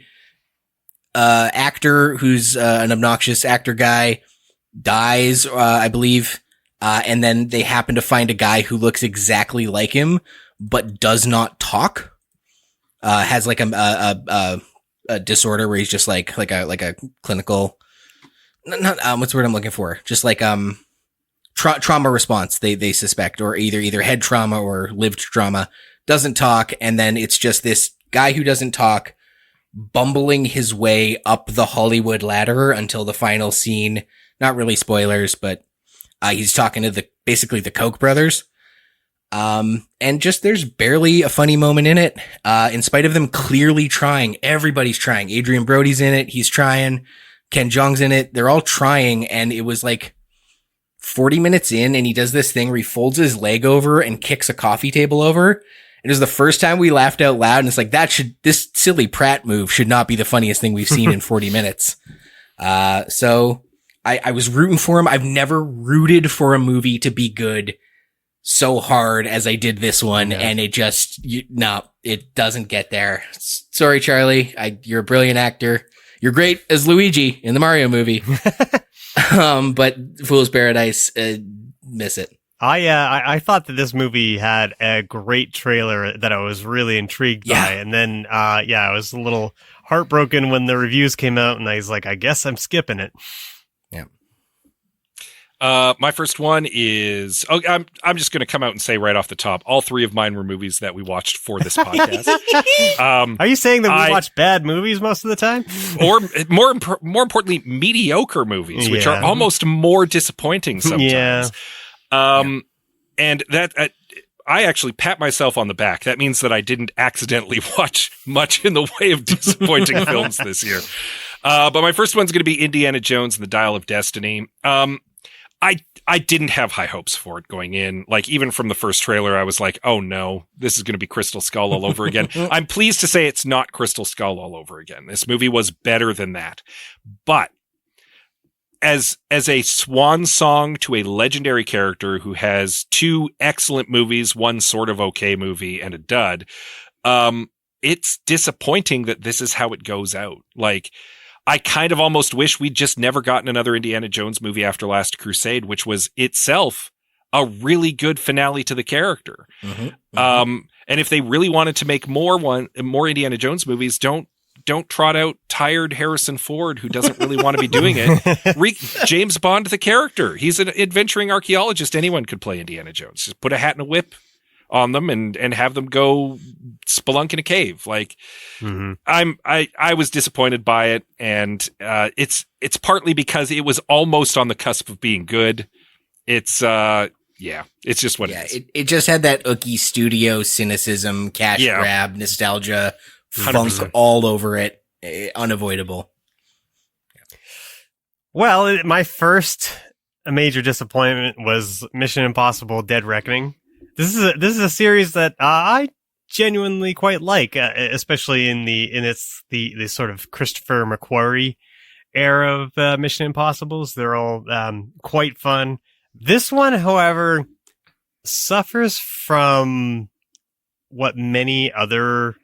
B: actor who's an obnoxious actor guy dies, I believe, and then they happen to find a guy who looks exactly like him but does not talk. Has like a disorder where he's just like a clinical. Not what's the word I'm looking for? Just like trauma response. They suspect, or either head trauma or lived trauma. Doesn't talk, and then it's just this guy who doesn't talk, bumbling his way up the Hollywood ladder until the final scene. Not really spoilers, but he's talking to basically the Koch brothers. And just there's barely a funny moment in it. In spite of them clearly trying, everybody's trying. Adrian Brody's in it. He's trying. Ken Jeong's in it. They're all trying. And it was like 40 minutes in, and he does this thing where he folds his leg over and kicks a coffee table over. It was the first time we laughed out loud. And it's like, this silly Pratt move should not be the funniest thing we've seen in 40 minutes. So I was rooting for him. I've never rooted for a movie to be good so hard as I did this one. Yeah. And it just, it doesn't get there. Sorry, Charlie. You're a brilliant actor. You're great as Luigi in the Mario movie. But Fool's Paradise, miss it.
C: I thought that this movie had a great trailer that I was really intrigued by. And then, I was a little heartbroken when the reviews came out, and I was like, I guess I'm skipping it.
B: Yeah.
A: My first one is, I'm just going to come out and say right off the top, all 3 of mine were movies that we watched for this podcast.
C: Are you saying that we watch bad movies most of the time?
A: Or more importantly, mediocre movies, which are almost more disappointing sometimes. And that, I actually pat myself on the back. That means that I didn't accidentally watch much in the way of disappointing films this year. But my first one's going to be Indiana Jones and the Dial of Destiny. I didn't have high hopes for it going in. Like, even from the first trailer, I was like, oh no, this is going to be Crystal Skull all over again. I'm pleased to say it's not Crystal Skull all over again. This movie was better than that. But as a swan song to a legendary character who has 2 excellent movies, one sort of okay movie, and a dud, it's disappointing that this is how it goes out. Like, I kind of almost wish we'd just never gotten another Indiana Jones movie after Last Crusade, which was itself a really good finale to the character. And if they really wanted to make more Indiana Jones movies, don't trot out tired Harrison Ford, who doesn't really want to be doing it. James Bond, the character. He's an adventuring archaeologist. Anyone could play Indiana Jones. Just put a hat and a whip on them and have them go spelunk in a cave. Like, I was disappointed by it, and it's partly because it was almost on the cusp of being good. It's just what it is. It
B: just had that Ookie Studio cynicism, cash grab, nostalgia, funk all over it. Unavoidable.
C: Well, my first major disappointment was Mission Impossible: Dead Reckoning. This is a series that I genuinely quite like, especially in the sort of Christopher McQuarrie era of Mission Impossibles. They're all quite fun. This one, however, suffers from what many other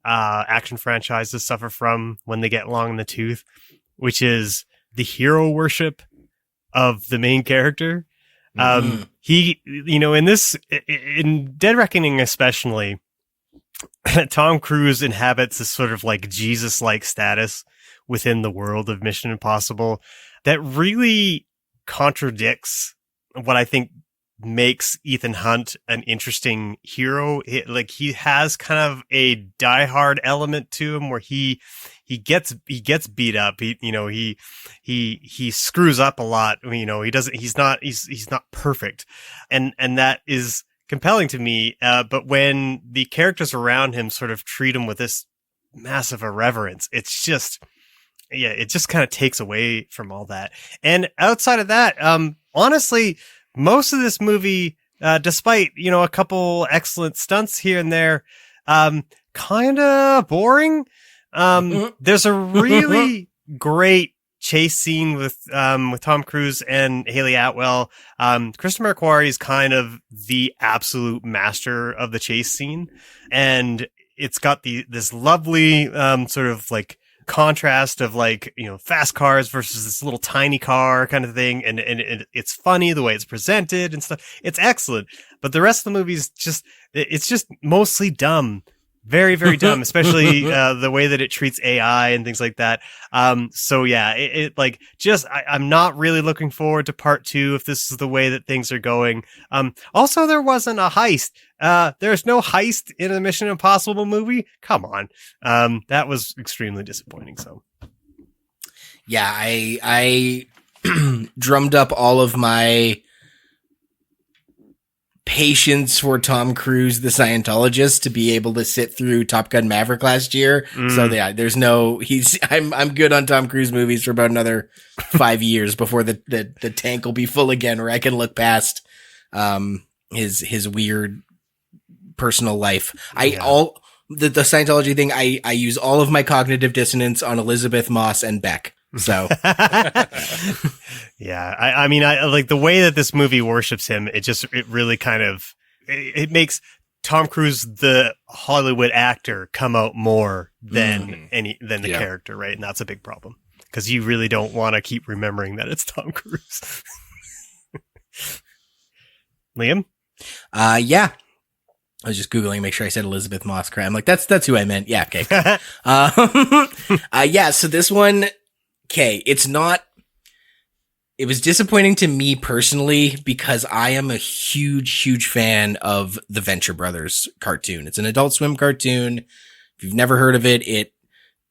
C: action franchises suffer from when they get long in the tooth, which is the hero worship of the main character. He, in Dead Reckoning especially, Tom Cruise inhabits this sort of like Jesus-like status within the world of Mission Impossible that really contradicts what I think makes Ethan Hunt an interesting hero. He has kind of a diehard element to him where he gets beat up. He screws up a lot. He's not perfect. And that is compelling to me. But when the characters around him sort of treat him with this massive irreverence, it just kind of takes away from all that. And outside of that, honestly, most of this movie, despite, a couple excellent stunts here and there, kind of boring. There's a really great chase scene with Tom Cruise and Haley Atwell. Christopher McQuarrie is kind of the absolute master of the chase scene. And it's got this lovely, sort of like contrast of fast cars versus this little tiny car kind of thing. And it's funny the way it's presented and stuff. It's excellent. But the rest of the movie is it's just mostly dumb. Very, very dumb, especially the way that it treats AI and things like that. So yeah, I'm not really looking forward to part 2 if this is the way that things are going. Also, there wasn't a heist. There's no heist in a Mission Impossible movie. Come on. That was extremely disappointing. So
B: yeah, I drummed up all of my patience for Tom Cruise, the Scientologist, to be able to sit through Top Gun Maverick last year. So yeah, I'm good on Tom Cruise movies for about another 5 years before the tank will be full again, where I can look past his weird personal life. The Scientology thing, I use all of my cognitive dissonance on Elizabeth Moss and Beck. So
C: yeah, I mean, I like the way that this movie worships him. It really kind of, it makes Tom Cruise, the Hollywood actor, come out more than the character, right? And that's a big problem because you really don't want to keep remembering that it's Tom Cruise. Liam?
B: Yeah. I was just Googling, make sure I said Elizabeth Moss. I'm like, that's who I meant. Yeah. Okay. Yeah. So this one, okay, it was disappointing to me personally because I am a huge fan of the Venture Brothers cartoon. It's an Adult Swim cartoon. If you've never heard of it,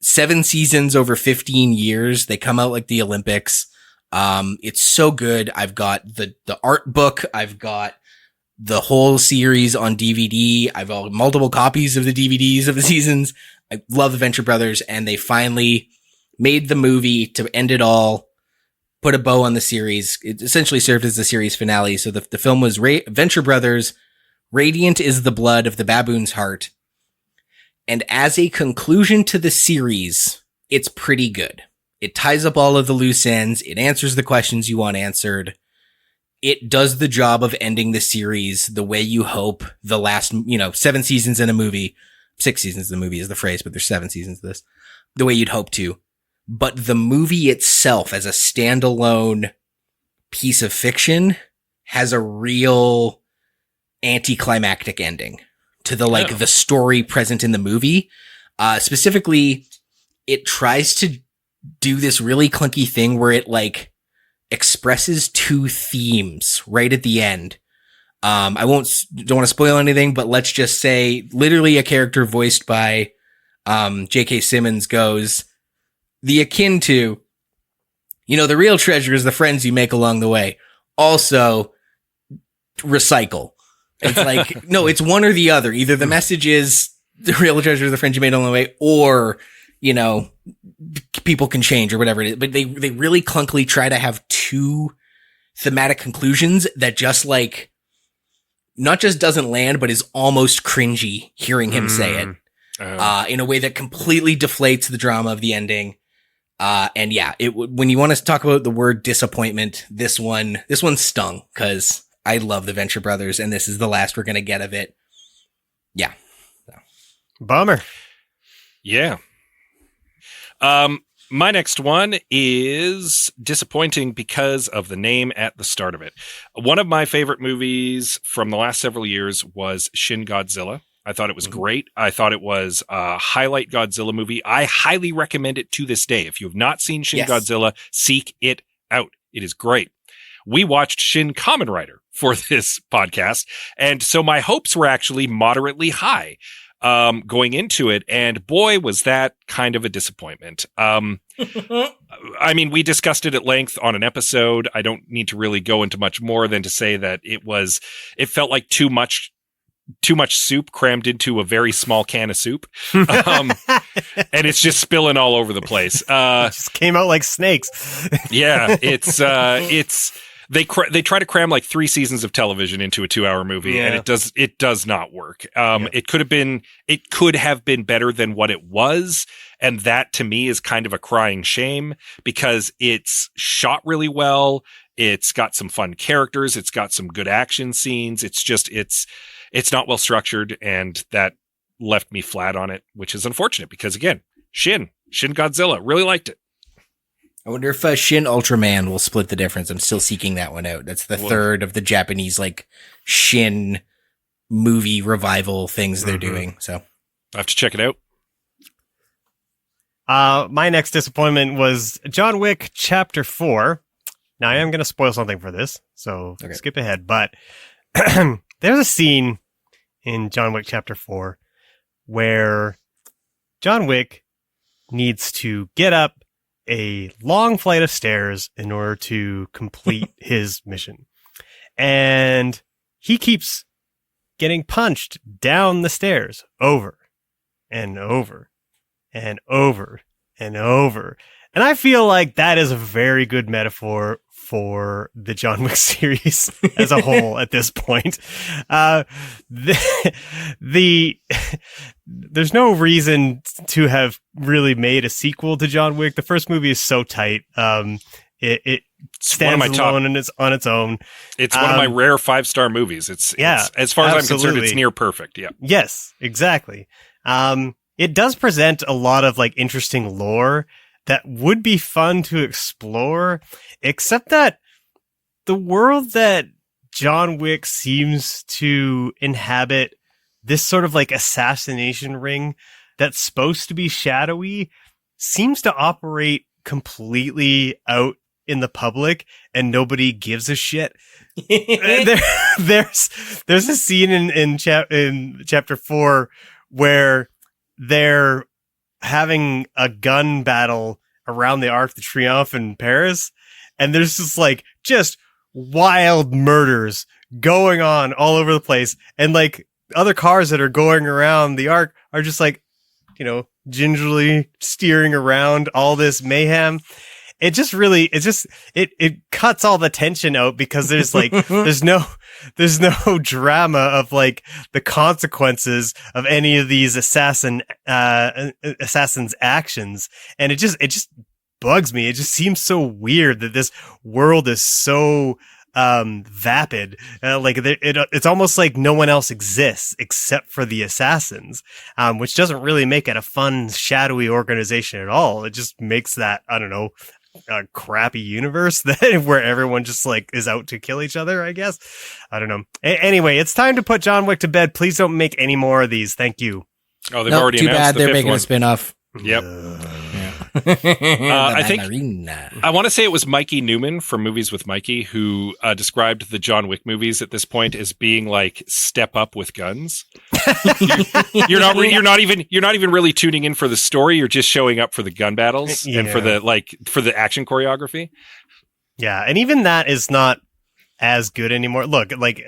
B: 7 seasons over 15 years. They come out like the Olympics. It's so good. I've got the art book. I've got the whole series on DVD. I've got multiple copies of the DVDs of the seasons. I love the Venture Brothers, and they finally made the movie to end it all, put a bow on the series. It essentially served as the series finale. So the film was Venture Brothers, Radiant is the Blood of the Baboon's Heart. And as a conclusion to the series, it's pretty good. It ties up all of the loose ends. It answers the questions you want answered. It does the job of ending the series the way you hope the last, 7 seasons in a movie, 6 seasons in the movie is the phrase, but there's 7 seasons of this, the way you'd hope to. But the movie itself as a standalone piece of fiction has a real anticlimactic ending to the story present in the movie. Specifically, it tries to do this really clunky thing where it expresses 2 themes right at the end. Don't want to spoil anything, but let's just say literally a character voiced by J.K. Simmons goes, the akin to, the real treasure is the friends you make along the way. Also, recycle. It's no, it's one or the other. Either the message is the real treasure is the friends you made along the way, or, people can change or whatever it is. But they really clunkily try to have 2 thematic conclusions that just not just doesn't land, but is almost cringy hearing him say it in a way that completely deflates the drama of the ending. And yeah, when you want to talk about the word disappointment, this one stung because I love the Venture Brothers and this is the last we're going to get of it. Yeah. So.
C: Bummer.
A: Yeah. My next one is disappointing because of the name at the start of it. One of my favorite movies from the last several years was Shin Godzilla. I thought it was great. I thought it was a highlight Godzilla movie. I highly recommend it to this day. If you have not seen Shin Godzilla, seek it out. It is great. We watched Shin Kamen Rider for this podcast, and so my hopes were actually moderately high going into it, and boy, was that kind of a disappointment. I mean, we discussed it at length on an episode. I don't need to really go into much more than to say that it felt like too much soup crammed into a very small can of soup. And it's just spilling all over the place.
C: It just came out like snakes.
A: Yeah, they try to cram like 3 seasons of television into a 2-hour movie, and it does not work. It could have been better than what it was. And that to me is kind of a crying shame because it's shot really well. It's got some fun characters. It's got some good action scenes. It's not well structured, and that left me flat on it, which is unfortunate because again, Shin Godzilla, really liked it.
B: I wonder if Shin Ultraman will split the difference. I'm still seeking that one out. That's the third of the Japanese like Shin movie revival things they're doing. So
A: I have to check it out.
C: My next disappointment was John Wick Chapter 4. Now I am going to spoil something for this, so skip ahead. But there's a scene in John Wick Chapter 4 where John Wick needs to get up a long flight of stairs in order to complete his mission. And he keeps getting punched down the stairs over and over and over and over. And I feel like that is a very good metaphor for the John Wick series as a whole at this point. There's no reason to have really made a sequel to John Wick. The first movie is so tight. It stands alone and it's on its own.
A: It's one of my rare 5-star movies. It's as far as I'm concerned, it's near perfect. Yeah.
C: Yes, exactly. It does present a lot of like interesting lore that would be fun to explore, except that the world that John Wick seems to inhabit, this sort of like assassination ring that's supposed to be shadowy, seems to operate completely out in the public and nobody gives a shit. There's a scene in chapter 4 where they're having a gun battle around the Arc de Triomphe in Paris, and there's just wild murders going on all over the place, and like other cars that are going around the Arc are just like, gingerly steering around all this mayhem. It cuts all the tension out because there's like there's no drama of like the consequences of any of these assassins' actions, and it just bugs me. It just seems so weird that this world is so vapid. It's almost like no one else exists except for the assassins, which doesn't really make it a fun, shadowy organization at all. It just makes that, I don't know, a crappy universe that where everyone just like is out to kill each other, I guess. I don't know. Anyway, it's time to put John Wick to bed. Please don't make any more of these. Thank you.
A: Oh, they've already announced
B: bad.
A: the
B: They're
A: fifth
B: making
A: one.
B: a spin-off.
A: Yep. I think I want to say it was Mikey Newman from Movies with Mikey who described the John Wick movies at this point as being like Step Up with guns. You're not even really tuning in for the story. You're just showing up for the gun battles and for the action choreography.
C: Yeah, and even that is not as good anymore. Look, like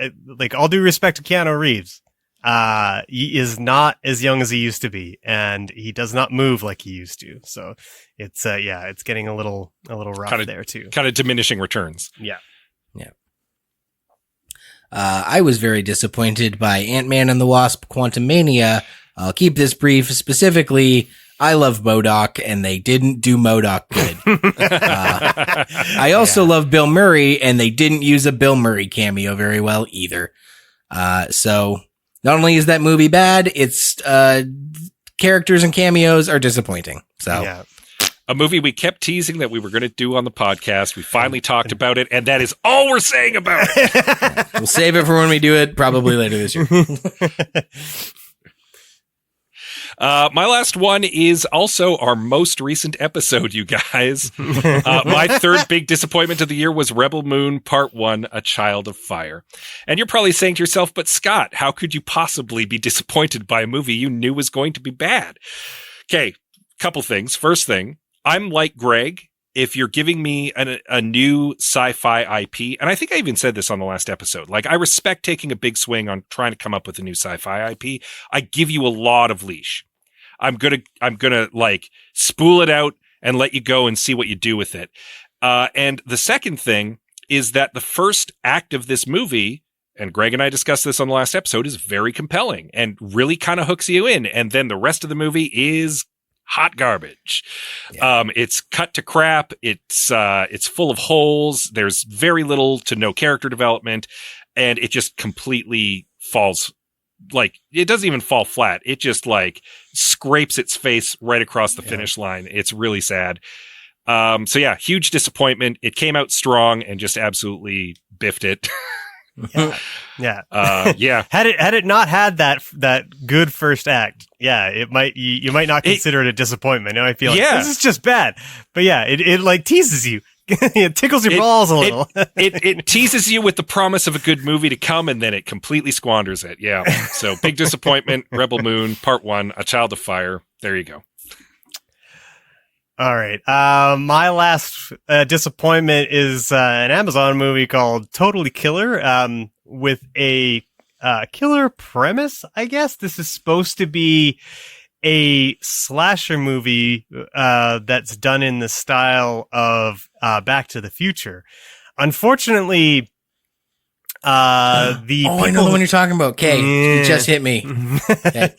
C: all due respect to Keanu Reeves, he is not as young as he used to be, and he does not move like he used to. So it's it's getting a little rough there too.
A: Kind of diminishing returns.
C: Yeah.
B: I was very disappointed by Ant-Man and the Wasp: Quantumania. I'll keep this brief. Specifically, I love MODOK, and they didn't do MODOK good. I also love Bill Murray, and they didn't use a Bill Murray cameo very well either. So not only is that movie bad, its characters and cameos are disappointing. So.
C: Yeah.
A: A movie we kept teasing that we were going to do on the podcast. We finally talked about it, and that is all we're saying about it.
B: We'll save it for when we do it, probably later this year.
A: My last one is also our most recent episode, you guys. My third big disappointment of the year was Rebel Moon Part 1, A Child of Fire. And you're probably saying to yourself, but Scott, how could you possibly be disappointed by a movie you knew was going to be bad? Okay, couple things. First thing, I'm like Greg. If you're giving me a new sci-fi IP, and I think I even said this on the last episode, like I respect taking a big swing on trying to come up with a new sci-fi IP. I give you a lot of leash. I'm gonna like spool it out and let you go and see what you do with it. And the second thing is that the first act of this movie, and Greg and I discussed this on the last episode, is very compelling and really kind of hooks you in. And then the rest of the movie is hot garbage. Yeah. It's cut to crap. It's full of holes. There's very little to no character development, and it just completely falls. Like, it doesn't even fall flat. It just like scrapes its face right across the finish line. It's really sad. So yeah, huge disappointment. It came out strong and just absolutely biffed it.
C: Yeah.
A: Yeah.
C: Had it not had that good first act, it might you might not consider it a disappointment. Now I feel like this is just bad. But yeah, it like teases you. It tickles your balls a little.
A: It teases you with the promise of a good movie to come, and then it completely squanders it. Yeah. So big disappointment. Rebel Moon Part 1, A Child of Fire. There you go.
C: All right. My last disappointment is an Amazon movie called Totally Killer, with a killer premise, I guess. This is supposed to be a slasher movie that's done in the style of Back to the Future. Unfortunately, I know the one you're talking about. Okay, it just hit me. Okay.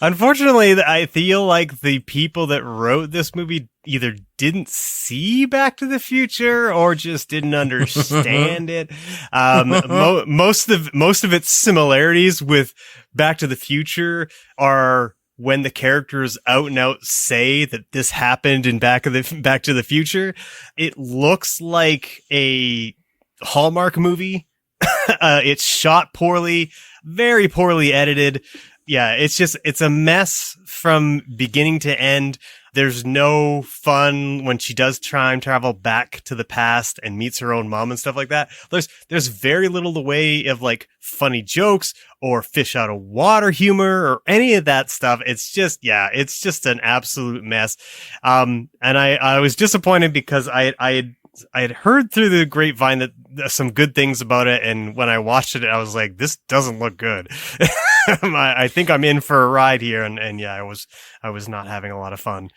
C: Unfortunately, I feel like the people that wrote this movie either didn't see Back to the Future or just didn't understand it. Most of its similarities with Back to the Future are when the characters out and out say that this happened in Back to the Future. It looks like a Hallmark movie. It's shot poorly, very poorly edited. Yeah, it's a mess from beginning to end. There's no fun when she does time travel back to the past and meets her own mom and stuff like that. There's very little the way of like funny jokes or fish out of water humor or any of that stuff. It's just an absolute mess. And I was disappointed because I had heard through the grapevine that some good things about it, and when I watched it, I was like, this doesn't look good. I think I'm in for a ride here, and yeah, I was not having a lot of fun.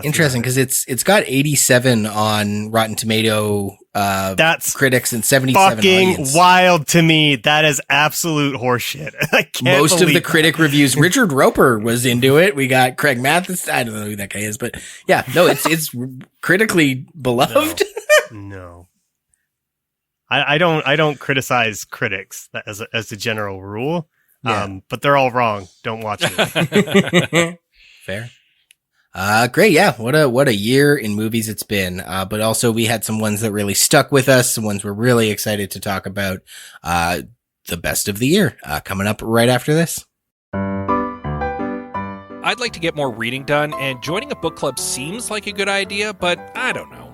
B: Interesting, because it's got 87 on Rotten Tomato
C: that's
B: critics and 77
C: fucking
B: audience.
C: Wild to me. That is absolute horseshit. I can't
B: Most of the
C: believe
B: critic reviews, Richard Roper was into it. We got Craig Mathis. I don't know who that guy is, but yeah, no, it's critically beloved.
C: No. I don't criticize critics as a general rule.
B: Yeah.
C: But they're all wrong. Don't watch it.
B: Fair. Great. Yeah. What a year in movies it's been. But also we had some ones that really stuck with us, some ones we're really excited to talk about. The best of the year, coming up right after this.
A: I'd like to get more reading done, and joining a book club seems like a good idea, but I don't know.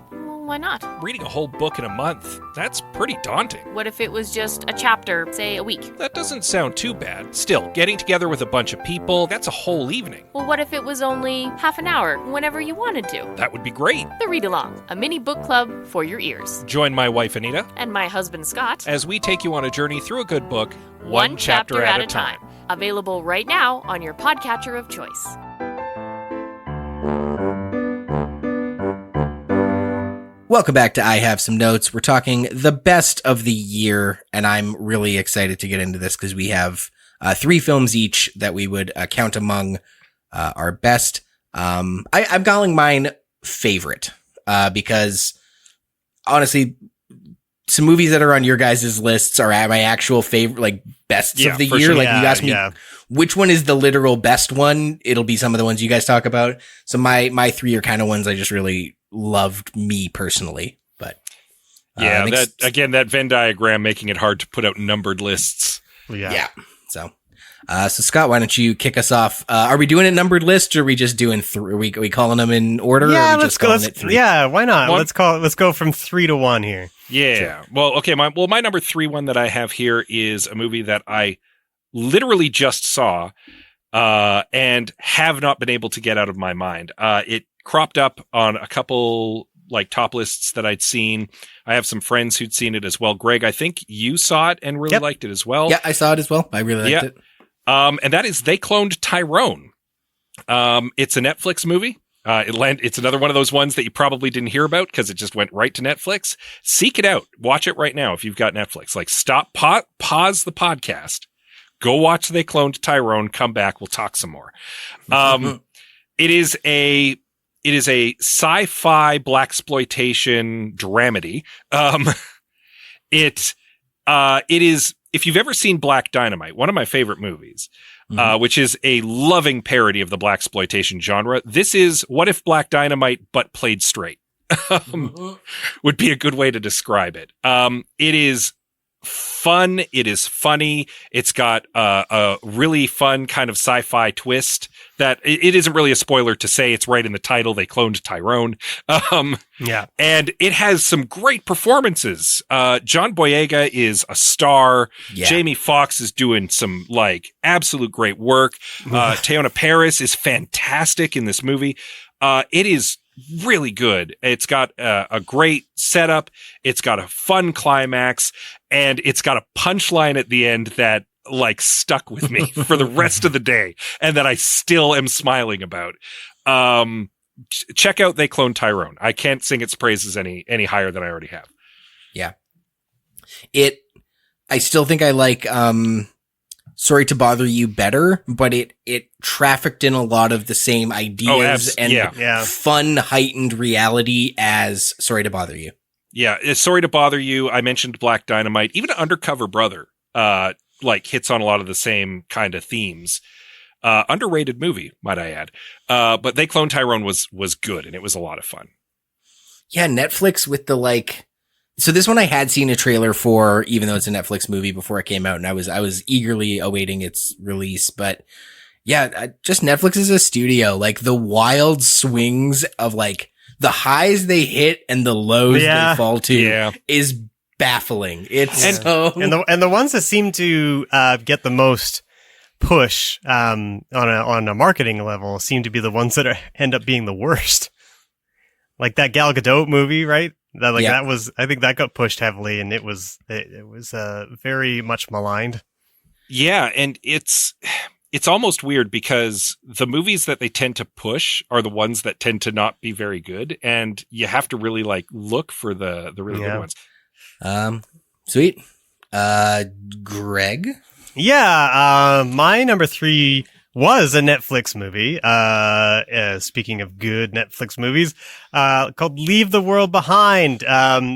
D: Why not?
A: Reading a whole book in a month, that's pretty daunting.
D: What if it was just a chapter, say a week?
A: That doesn't sound too bad. Still, getting together with a bunch of people, that's a whole evening.
D: Well, what if it was only half an hour, whenever you wanted to?
A: That would be great.
D: The Read Along, a mini book club for your ears.
A: Join my wife, Anita,
D: and my husband, Scott,
A: as we take you on a journey through a good book,
D: one chapter at a time. Available right now on your podcatcher of choice.
B: Welcome back to I Have Some Notes. We're talking the best of the year, and I'm really excited to get into this because we have 3 films each that we would count among our best. I'm calling mine favorite, because honestly, some movies that are on your guys' lists are at my actual favorite, like bests of the year.
A: Sure.
B: Like, if you ask me which one is the literal best one, it'll be some of the ones you guys talk about. So my three are kind of ones I just really loved, me personally. But
A: that Venn diagram making it hard to put out numbered lists.
B: Yeah. So Scott, why don't you kick us off? Are we doing a numbered list, or are we just doing three? Are we calling them in order?
C: Yeah,
B: or are we just calling it three?
C: Yeah, why not? Let's go from 3 to 1 here.
A: Yeah. Sure. Well, okay. My number 3 one that I have here is a movie that I literally just saw and have not been able to get out of my mind. It cropped up on a couple like top lists that I'd seen. I have some friends who'd seen it as well. Greg, I think you saw it and really liked it as well.
B: Yeah, I saw it as well. I really liked it.
A: And that is They Cloned Tyrone. It's a Netflix movie. It's another one of those ones that you probably didn't hear about because it just went right to Netflix. Seek it out. Watch it right now if you've got Netflix. Like, stop, pause the podcast. Go watch They Cloned Tyrone. Come back. We'll talk some more. It is a sci-fi blaxploitation dramedy. It is, if you've ever seen Black Dynamite, one of my favorite movies, which is a loving parody of the blaxploitation genre. This is What If Black Dynamite but played straight. Would be a good way to describe it. It is fun. It is funny. It's got a really fun kind of sci-fi twist that it isn't really a spoiler to say it's right in the title. They cloned Tyrone. And it has some great performances. John Boyega is a star. Yeah. Jamie Foxx is doing some like absolute great work. Teyonah Parris is fantastic in this movie. It is really good. It's got a great setup. It's got a fun climax, and it's got a punchline at the end that like stuck with me for the rest of the day and that I still am smiling about. Check out They Cloned Tyrone. I can't sing its praises any higher than I already have.
B: Yeah. I still think I like Sorry to Bother You better, but it trafficked in a lot of the same ideas fun, heightened reality as Sorry to Bother You.
A: Yeah, Sorry to Bother You. I mentioned Black Dynamite. Even Undercover Brother like hits on a lot of the same kind of themes. Underrated movie, might I add. But They Cloned Tyrone was good, and it was a lot of fun.
B: Yeah, Netflix with the like... So this one I had seen a trailer for, even though it's a Netflix movie before it came out, and I was eagerly awaiting its release. But yeah, just Netflix is a studio. Like the wild swings of like the highs they hit and the lows they fall to is baffling. It's
C: and the ones that seem to get the most push on a marketing level seem to be the ones that end up being the worst. Like that Gal Gadot movie, right? That was, I think that got pushed heavily, and it was very much maligned.
A: Yeah, and it's almost weird because the movies that they tend to push are the ones that tend to not be very good, and you have to really like look for the really good ones.
B: Sweet. Greg?
C: Yeah, my number 3 was a Netflix movie, speaking of good Netflix movies, called Leave the World Behind.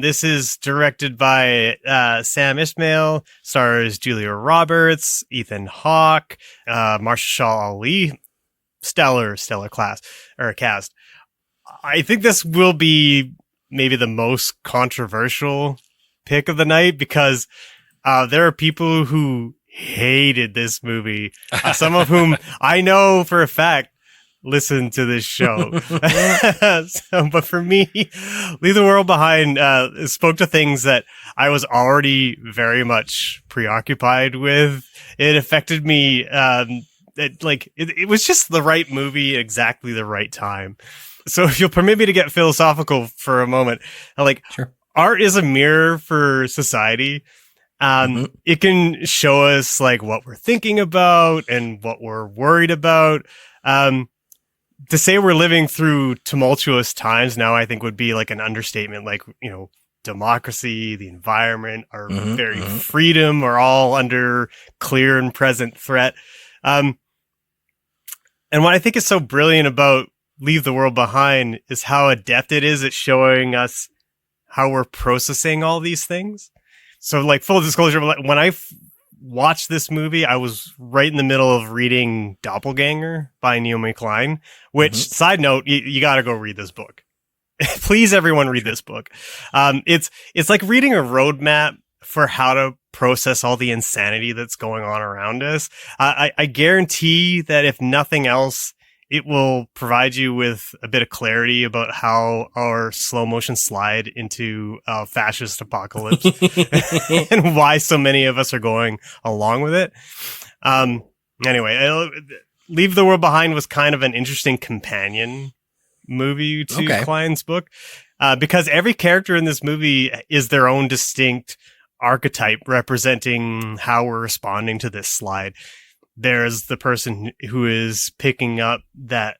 C: This is directed by Sam Ismail, stars Julia Roberts, Ethan Hawke, Mahershala Ali. Stellar cast. I think this will be maybe the most controversial pick of the night because there are people who hated this movie, some of whom I know for a fact listen to this show. But for me, Leave the World Behind spoke to things that I was already very much preoccupied with. It affected me. It was just the right movie, exactly the right time. So if you'll permit me to get philosophical for a moment,
B: sure.
C: Art is a mirror for society. It can show us like what we're thinking about and what we're worried about. To say we're living through tumultuous times now, I think would be like an understatement. Like, democracy, the environment, our very freedom are all under clear and present threat. And what I think is so brilliant about Leave the World Behind is how adept it is at showing us how we're processing all these things. So, like, full disclosure, when I watched this movie, I was right in the middle of reading Doppelganger by Naomi Klein, which, side note, you got to go read this book. Please, everyone, read this book. It's like reading a roadmap for how to process all the insanity that's going on around us. I guarantee that if nothing else, it will provide you with a bit of clarity about how our slow motion slide into fascist apocalypse and why so many of us are going along with it. Anyway, Leave the World Behind was kind of an interesting companion movie to Klein's book, because every character in this movie is their own distinct archetype representing how we're responding to this slide. There's the person who is picking up that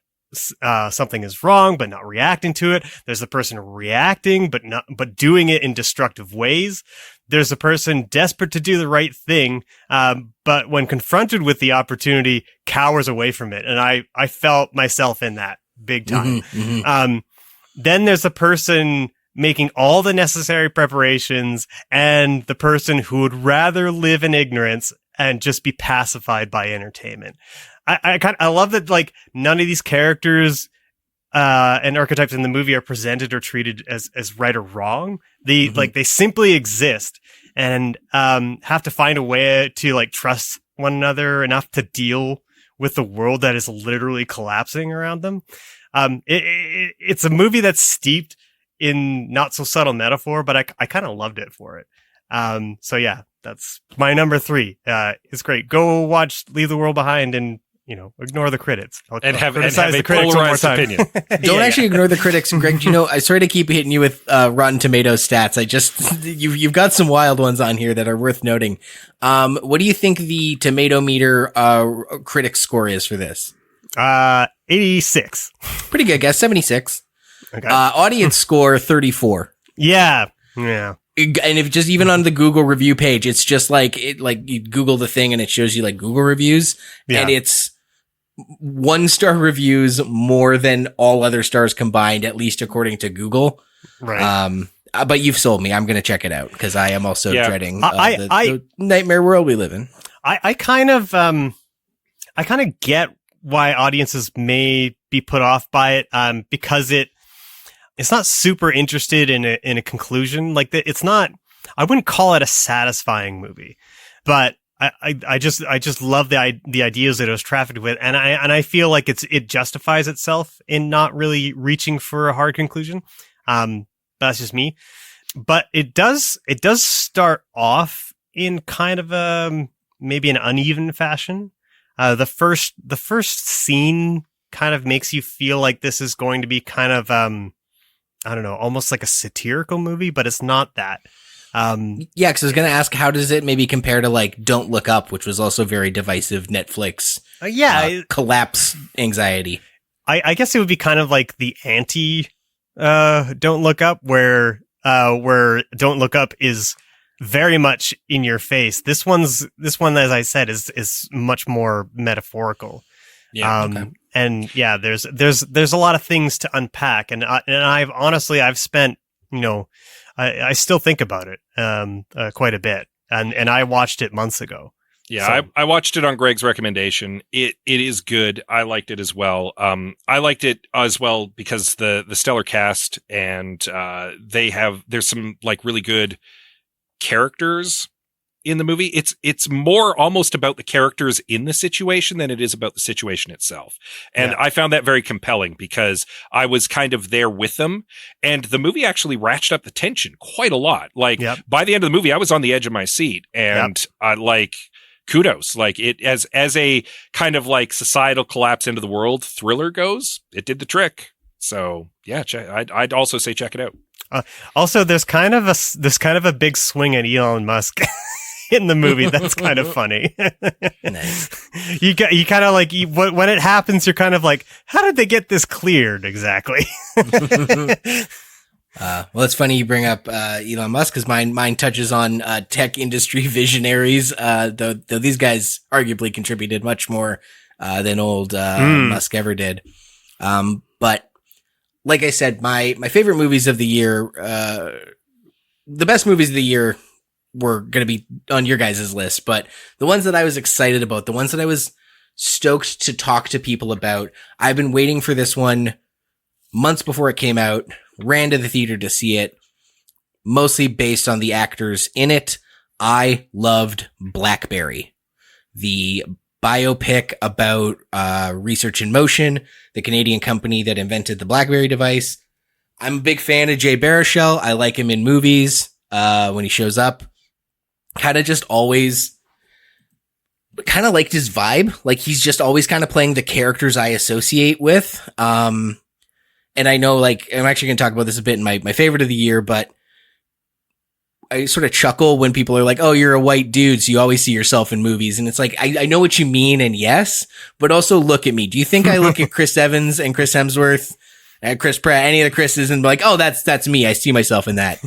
C: something is wrong, but not reacting to it. There's the person reacting, but doing it in destructive ways. There's the person desperate to do the right thing, but when confronted with the opportunity, cowers away from it. And I felt myself in that big time. Then there's the person making all the necessary preparations and the person who would rather live in ignorance and just be pacified by entertainment. I love that, like, none of these characters and archetypes in the movie are presented or treated as right or wrong. They they simply exist and have to find a way to, like, trust one another enough to deal with the world that is literally collapsing around them. It's a movie that's steeped in not so subtle metaphor, but I kind of loved it for it. So yeah, that's my number 3. It's great. Go watch Leave the World Behind and, ignore the critics.
A: And have a
C: the critics
A: polarized opinion.
B: Don't actually ignore the critics. Greg, I sorry to keep hitting you with Rotten Tomatoes stats. You've got some wild ones on here that are worth noting. What do you think the tomato meter critic score is for this?
C: 86.
B: Pretty good guess. 76.
C: Okay.
B: Audience score 34.
C: Yeah.
B: And if just even on the Google review page, it's just like you Google the thing and it shows you like Google reviews, and it's 1-star reviews more than all other stars combined, at least according to Google.
C: Right.
B: But you've sold me. I'm going to check it out because I am also dreading the nightmare world we live in.
C: I kind of get why audiences may be put off by it, because it's not super interested in a conclusion. Like, it's not, I wouldn't call it a satisfying movie, but I just love the ideas that it was trafficked with. And I feel like it justifies itself in not really reaching for a hard conclusion. That's just me, but it does start off in kind of maybe an uneven fashion. The first scene kind of makes you feel like this is going to be kind of, I don't know, almost like a satirical movie, but it's not that.
B: Because I was going to ask, how does it maybe compare to like Don't Look Up, which was also very divisive Netflix collapse anxiety?
C: I guess it would be kind of like the anti Don't Look Up, where Don't Look Up is very much in your face. This one, as I said, is much more metaphorical. Yeah. And yeah, there's a lot of things to unpack, and I've spent, I still think about it quite a bit, and I watched it months ago.
A: Yeah, so. I watched it on Greg's recommendation. It is good. I liked it as well. I liked it as well because the stellar cast, and there's some like really good characters in the movie. It's more almost about the characters in the situation than it is about the situation itself. And I found that very compelling because I was kind of there with them, and the movie actually ratcheted up the tension quite a lot. Like by the end of the movie, I was on the edge of my seat, and kudos. Like it as a kind of like societal collapse into the world thriller goes, it did the trick. So yeah, I'd also say check it out.
C: Also, there's kind of a big swing at Elon Musk in the movie. That's kind of funny.
B: Nice.
C: You kind of like when it happens, you're kind of like, how did they get this cleared exactly?
B: Well, it's funny you bring up Elon Musk because mine touches on tech industry visionaries. Though these guys arguably contributed much more than old Musk ever did. But like I said, my favorite movies of the year, the best movies of the year were going to be on your guys' list, but the ones that I was excited about, the ones that I was stoked to talk to people about, I've been waiting for this one months before it came out, ran to the theater to see it, mostly based on the actors in it. I loved Blackberry, the biopic about Research in Motion, the Canadian company that invented the Blackberry device. I'm a big fan of Jay Baruchel. I like him in movies when he shows up. Kind of just always kind of liked his vibe. Like he's just always kind of playing the characters I associate with. And I know like, I'm actually going to talk about this a bit in my favorite of the year, but I sort of chuckle when people are like, oh, you're a white dude, so you always see yourself in movies. And it's like, I know what you mean. And yes, but also look at me. Do you think I look at Chris Evans and Chris Hemsworth and Chris Pratt, any of the Chris's, and be like, oh, that's me. I see myself in that.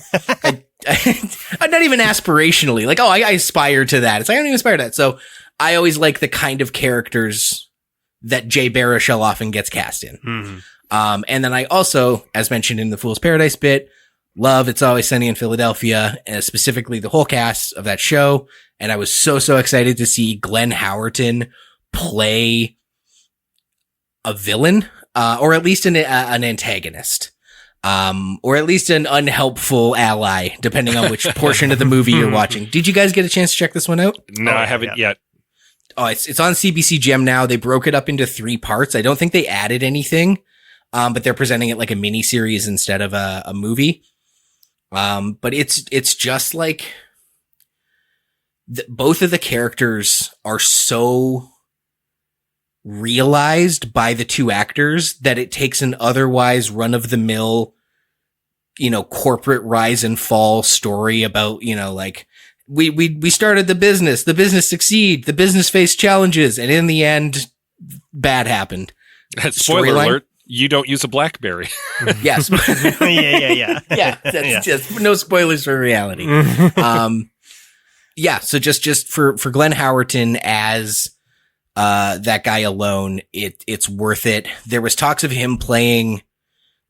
B: I'm not even aspirationally like, oh, I aspire to that. It's like, I don't even aspire to that. So I always like the kind of characters that Jay Baruchel often gets cast in. Mm-hmm. And then I also, as mentioned in the Fool's Paradise bit, love It's Always Sunny in Philadelphia, and specifically the whole cast of that show. And I was so excited to see Glenn Howerton play a villain, or at least an antagonist. Or at least an unhelpful ally, depending on which portion of the movie you're watching. Did you guys get a chance to check this one out?
A: No, I haven't yet.
B: Oh, it's on CBC Gem now. They broke it up into 3 parts. I don't think they added anything, but they're presenting it like a mini series instead of a movie. But it's just like both of the characters are so realized by the 2 actors that it takes an otherwise run-of-the-mill, corporate rise and fall story about, like we started the business succeed, the business faced challenges, and in the end, bad happened.
A: Spoiler alert, you don't use a Blackberry.
B: Yes.
C: Yeah.
B: Yeah, that's just no spoilers for reality. Yeah, so just for Glenn Howerton as that guy alone, it's worth it. There was talks of him playing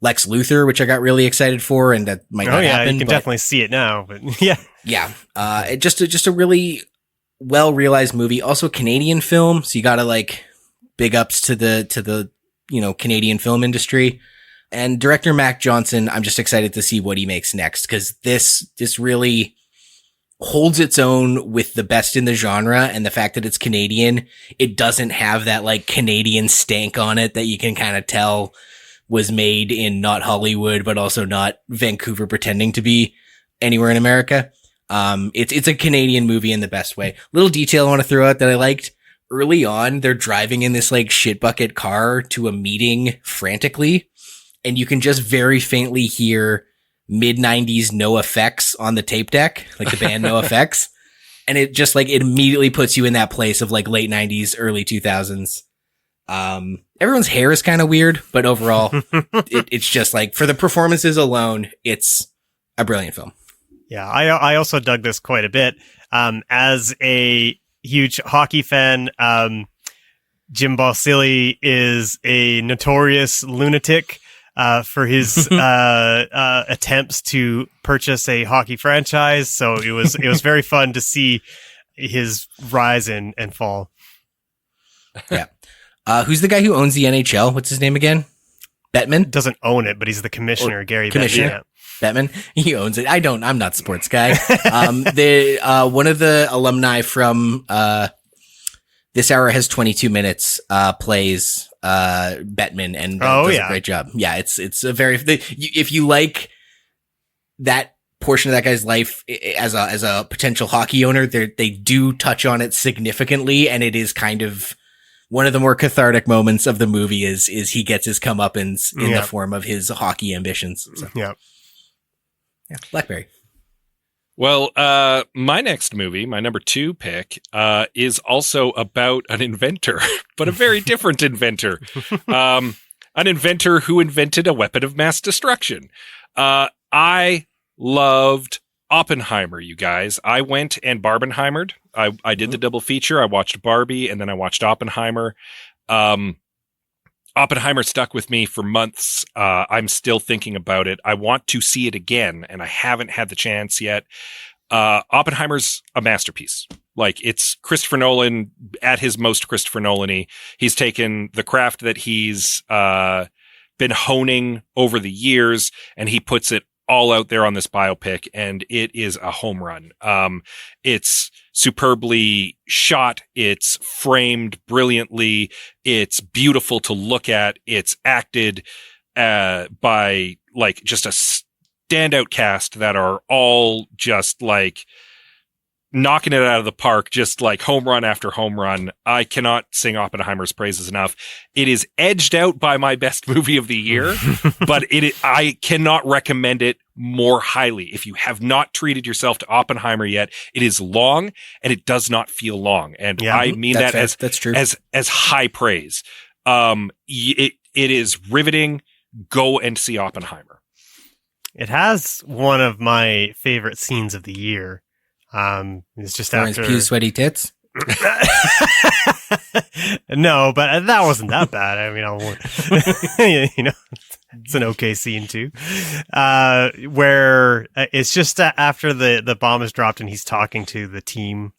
B: Lex Luthor, which I got really excited for, and that might not happen.
C: You can definitely see it now, but yeah.
B: Just a really well realized movie. Also a Canadian film, so you gotta like big ups to the Canadian film industry. And director Mac Johnson, I'm just excited to see what he makes next, because this really holds its own with the best in the genre, and the fact that it's Canadian, it doesn't have that like Canadian stank on it that you can kind of tell was made in not Hollywood, but also not Vancouver pretending to be anywhere in America. It's a Canadian movie in the best way. Little detail I want to throw out that I liked. Early on, they're driving in this like shit bucket car to a meeting frantically, and you can just very faintly hear mid-90s No Effects on the tape deck, like the band No Effects. And it just like, it immediately puts you in that place of like late 90s, early 2000s. Everyone's hair is kind of weird, but overall, it's just like, for the performances alone, it's a brilliant film.
C: Yeah, I also dug this quite a bit. As a huge hockey fan, Jim Balsillie is a notorious lunatic for his attempts to purchase a hockey franchise. So it was very fun to see his rise and fall.
B: Yeah. Who's the guy who owns the NHL? What's his name again? Bettman?
C: Doesn't own it, but he's the commissioner, Gary
B: Commissioner.
C: Bettman.
B: Bettman. He owns it. I'm not a sports guy. One of the alumni from This Hour Has 22 Minutes plays Bettman and does a great job. Yeah, it's a very, if you like that portion of that guy's life as a potential hockey owner, they do touch on it significantly, and it is kind of one of the more cathartic moments of the movie is he gets his comeuppance in the form of his hockey ambitions. So. Yeah, Blackberry.
A: Well, my next movie, my number 2 pick, is also about an inventor, but a very different inventor. An inventor who invented a weapon of mass destruction. I loved Oppenheimer, you guys. I went and Barbenheimered. I did the double feature. I watched Barbie and then I watched Oppenheimer. Oppenheimer stuck with me for months. I'm still thinking about it. I want to see it again, and I haven't had the chance yet. Oppenheimer's a masterpiece. Like, it's Christopher Nolan at his most Christopher Nolan-y. He's taken the craft that he's been honing over the years, and he puts it all out there on this biopic, and it is a home run. It's superbly shot. It's framed brilliantly. It's beautiful to look at. It's acted by like just a standout cast that are all just like knocking it out of the park, just like home run after home run. I cannot sing Oppenheimer's praises enough. It is edged out by my best movie of the year, but I cannot recommend it more highly. If you have not treated yourself to Oppenheimer yet, it is long and it does not feel long. And I mean that
B: that's true.
A: as high praise. It is riveting. Go and see Oppenheimer.
C: It has one of my favorite scenes of the year. It's just
B: Lauren's
C: after
B: Pew sweaty tits.
C: No, but that wasn't that bad. I mean, it's an okay scene too. Where it's just after the bomb is dropped and he's talking to the team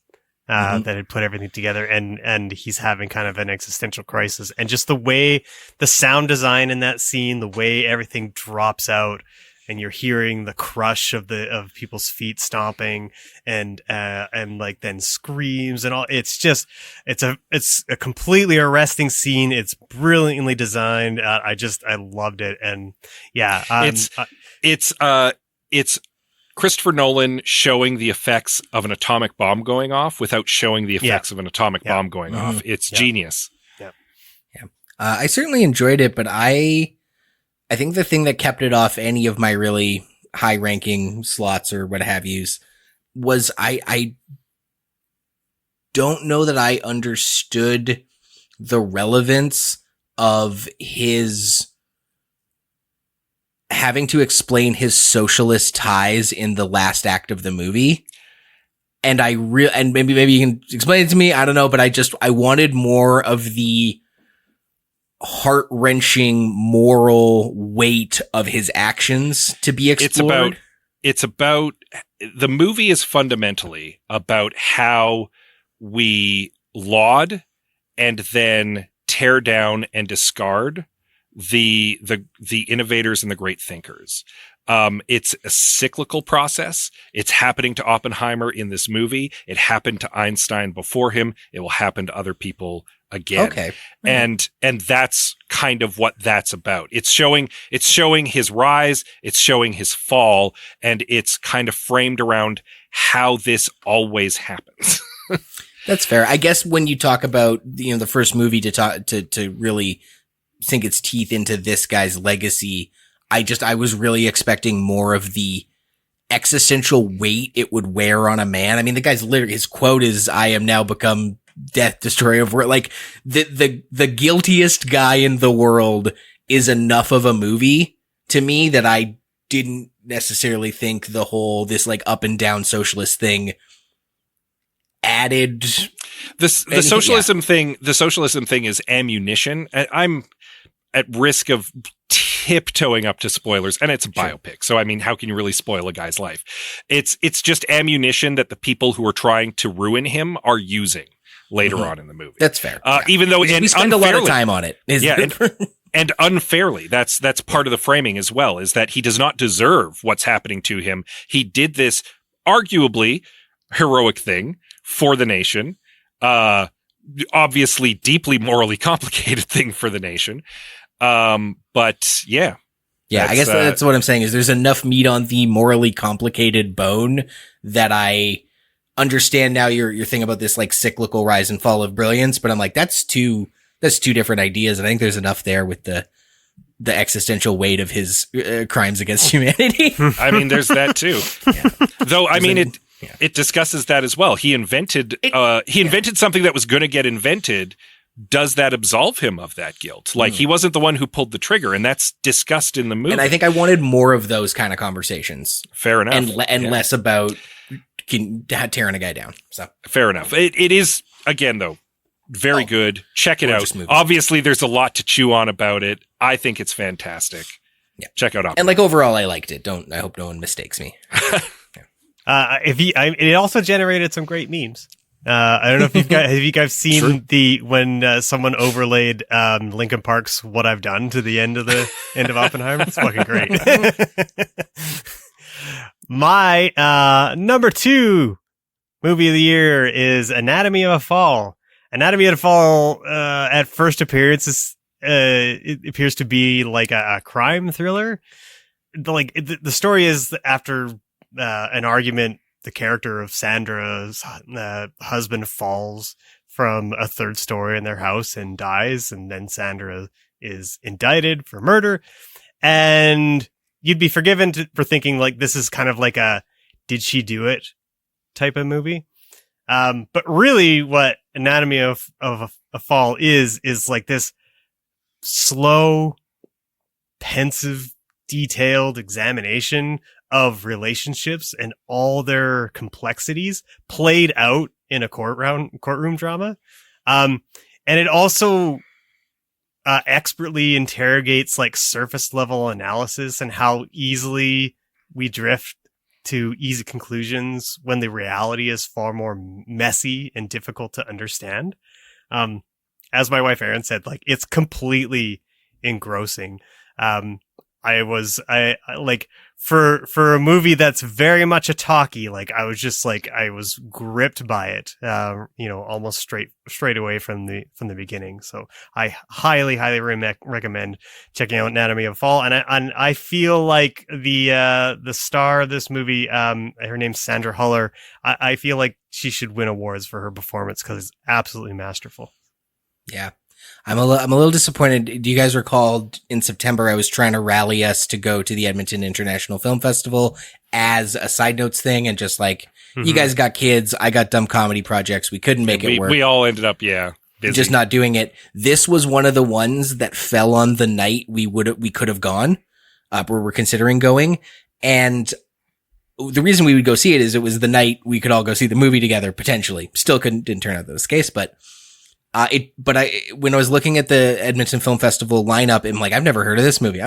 C: that had put everything together, and he's having kind of an existential crisis, and just the way the sound design in that scene, the way everything drops out. And you're hearing the crush of people's feet stomping and like then screams and all. It's a completely arresting scene. It's brilliantly designed. I loved it. And yeah,
A: it's Christopher Nolan showing the effects of an atomic bomb going off without showing the effects of an atomic bomb going off. It's genius.
C: Yeah.
B: I certainly enjoyed it, but I think the thing that kept it off any of my really high-ranking slots or what have yous was I don't know that I understood the relevance of his having to explain his socialist ties in the last act of the movie. And and maybe you can explain it to me. I don't know, but I wanted more of the heart-wrenching moral weight of his actions to be explored.
A: It's about the movie is fundamentally about how we laud and then tear down and discard the innovators and the great thinkers. It's a cyclical process. It's happening to Oppenheimer in this movie. It happened to Einstein before him. It will happen to other people again.
B: Okay.
A: And that's kind of what that's about. It's showing his rise, it's showing his fall, and it's kind of framed around how this always happens.
B: That's fair. I guess when you talk about, the first movie to really sink its teeth into this guy's legacy, I was really expecting more of the existential weight it would wear on a man. I mean, the guy's literally, his quote is, "I am now become death, destroyer of world." Like the guiltiest guy in the world is enough of a movie to me that I didn't necessarily think this like up and down socialist thing added
A: the socialism thing. The socialism thing is ammunition. I'm at risk of tiptoeing up to spoilers, and it's a biopic. So, I mean, how can you really spoil a guy's life? It's just ammunition that the people who are trying to ruin him are using later on in the movie.
B: That's fair.
A: Even though
B: we spend a lot of time on it.
A: And unfairly, that's part of the framing as well, is that he does not deserve what's happening to him. He did this arguably heroic thing for the nation, obviously deeply morally complicated thing for the nation. But yeah.
B: Yeah, I guess that's what I'm saying is there's enough meat on the morally complicated bone that I understand now your thing about this like cyclical rise and fall of brilliance, but I'm like, that's two different ideas. And I think there's enough there with the existential weight of his crimes against humanity.
A: I mean, there's that too. Yeah. Though, I mean, it discusses that as well. He invented something that was going to get invented. Does that absolve him of that guilt? Like, he wasn't the one who pulled the trigger, and that's discussed in the movie.
B: And I think I wanted more of those kind of conversations.
A: Fair enough.
B: And less about tearing a guy down. So
A: fair enough. It is, again, though, Very good. Check it out.
B: Movie.
A: Obviously, there's a lot to chew on about it. I think it's fantastic.
B: Yeah.
A: Check out Oppenheimer.
B: And like overall, I liked it. I hope no one mistakes me.
C: It also generated some great memes. I don't know if have you guys seen when someone overlaid Linkin Park's "What I've Done" to the end of Oppenheimer? It's fucking great. My number 2 movie of the year is Anatomy of a Fall. Anatomy of a Fall at first appearance it appears to be like a crime thriller. The story is after an argument, the character of Sandra's husband falls from a 3rd story in their house and dies, and then Sandra is indicted for murder. And you'd be forgiven for thinking like this is kind of like a "did she do it" type of movie. But really what Anatomy of a Fall is like this slow, pensive, detailed examination of relationships and all their complexities played out in a courtroom drama. And it also expertly interrogates like surface level analysis and how easily we drift to easy conclusions when the reality is far more messy and difficult to understand. As my wife Erin said, like it's completely engrossing. I like for a movie that's very much a talkie, like I was gripped by it, almost straight away from the beginning. So I highly recommend checking out Anatomy of a Fall. And I feel like the star of this movie, her name's Sandra Huller. I feel like she should win awards for her performance because it's absolutely masterful.
B: Yeah. I'm a little disappointed. Do you guys recall in September, I was trying to rally us to go to the Edmonton International Film Festival as a side notes thing. And just like, you guys got kids, I got dumb comedy projects. We couldn't make it work.
A: We all ended up, busy.
B: Just not doing it. This was one of the ones that fell on the night we could have gone, where we're considering going. And the reason we would go see it is it was the night we could all go see the movie together, potentially. Still didn't turn out that was the case, but when I was looking at the Edmonton Film Festival lineup, I'm like, I've never heard of this movie.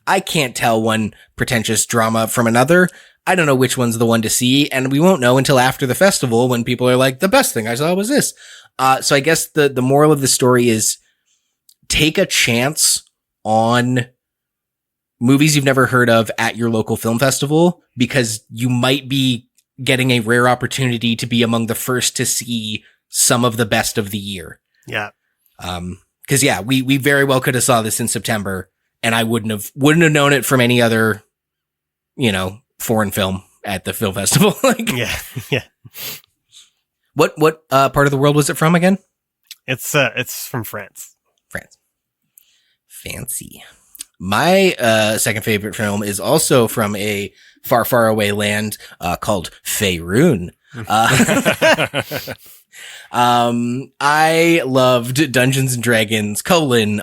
B: I can't tell one pretentious drama from another. I don't know which one's the one to see, and we won't know until after the festival when people are like, the best thing I saw was this. So I guess the moral of the story is take a chance on movies you've never heard of at your local film festival, because you might be getting a rare opportunity to be among the first to see some of the best of the year.
C: Yeah.
B: Cause we very well could have saw this in September, and I wouldn't have known it from any other, foreign film at the film festival.
C: Yeah.
B: What part of the world was it from again?
C: It's from France.
B: Fancy. My second favorite film is also from a far, far away land called Faerun. I loved Dungeons and Dragons,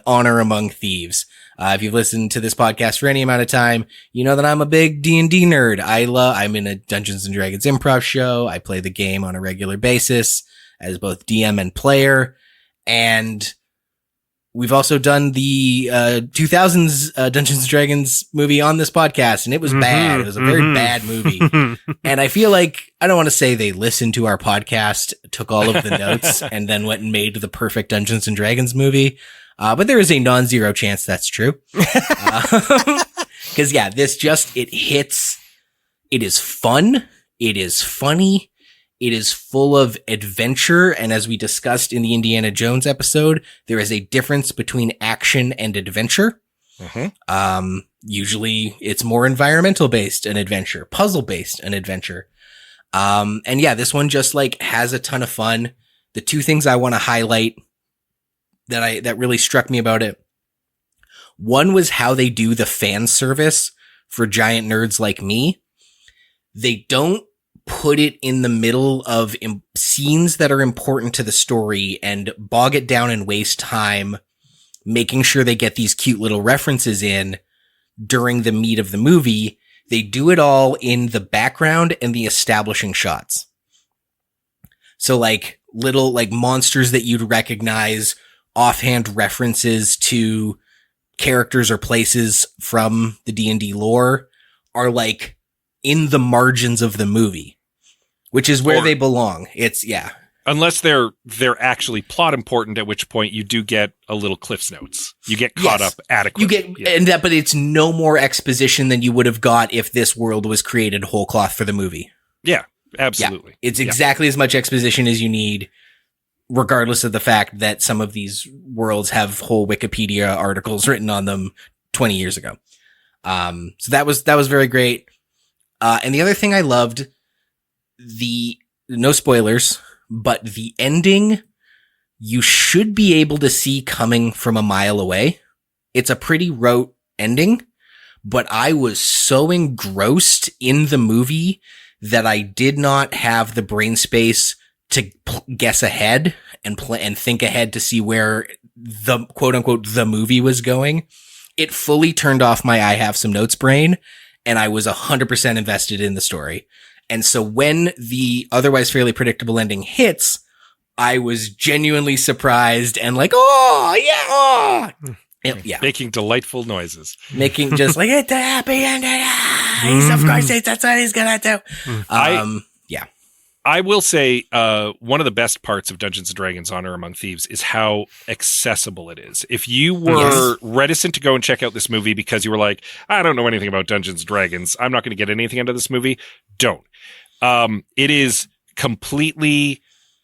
B: Honor Among Thieves. If you've listened to this podcast for any amount of time, you know that I'm a big D&D nerd. I'm in a Dungeons and Dragons improv show. I play the game on a regular basis as both DM and player. And we've also done the 2000s Dungeons and Dragons movie on this podcast, and it was bad. It was a very bad movie. And I feel like, I don't want to say they listened to our podcast, took all of the notes, and then went and made the perfect Dungeons and Dragons movie. But there is a non-zero chance that's true. Cause it hits. It is fun. It is funny. It is full of adventure, and as we discussed in the Indiana Jones episode, there is a difference between action and adventure. Usually it's more environmental based an adventure, puzzle based an adventure. This one just like has a ton of fun. The two things I want to highlight that really struck me about it. One was how they do the fan service for giant nerds like me. They don't put it in the middle of scenes that are important to the story and bog it down and waste time making sure they get these cute little references in during the meat of the movie. They do it all in the background and the establishing shots. So like little like monsters that you'd recognize, offhand references to characters or places from the D&D lore are like in the margins of the movie, which is where they belong.
A: Unless they're actually plot important, at which point you do get a little Cliff's Notes. You get caught up adequately.
B: But it's no more exposition than you would have got if this world was created whole cloth for the movie.
A: Yeah, absolutely.
B: Yeah, it's exactly as much exposition as you need, regardless of the fact that some of these worlds have whole Wikipedia articles written on them 20 years ago. So that was very great. And the other thing I loved, no spoilers, but the ending you should be able to see coming from a mile away. It's a pretty rote ending, but I was so engrossed in the movie that I did not have the brain space to guess ahead and think ahead to see where the quote unquote the movie was going. It fully turned off my I have some notes brain, and I was 100% invested in the story. And so when the otherwise fairly predictable ending hits, I was genuinely surprised and like, oh yeah, yeah,
A: making delightful noises,
B: making just like it's a happy ending. Of course, that's what he's gonna do.
A: I will say one of the best parts of Dungeons & Dragons Honor Among Thieves is how accessible it is. If you were reticent to go and check out this movie because you were like, I don't know anything about Dungeons & Dragons, I'm not going to get anything out of this movie, don't. It is completely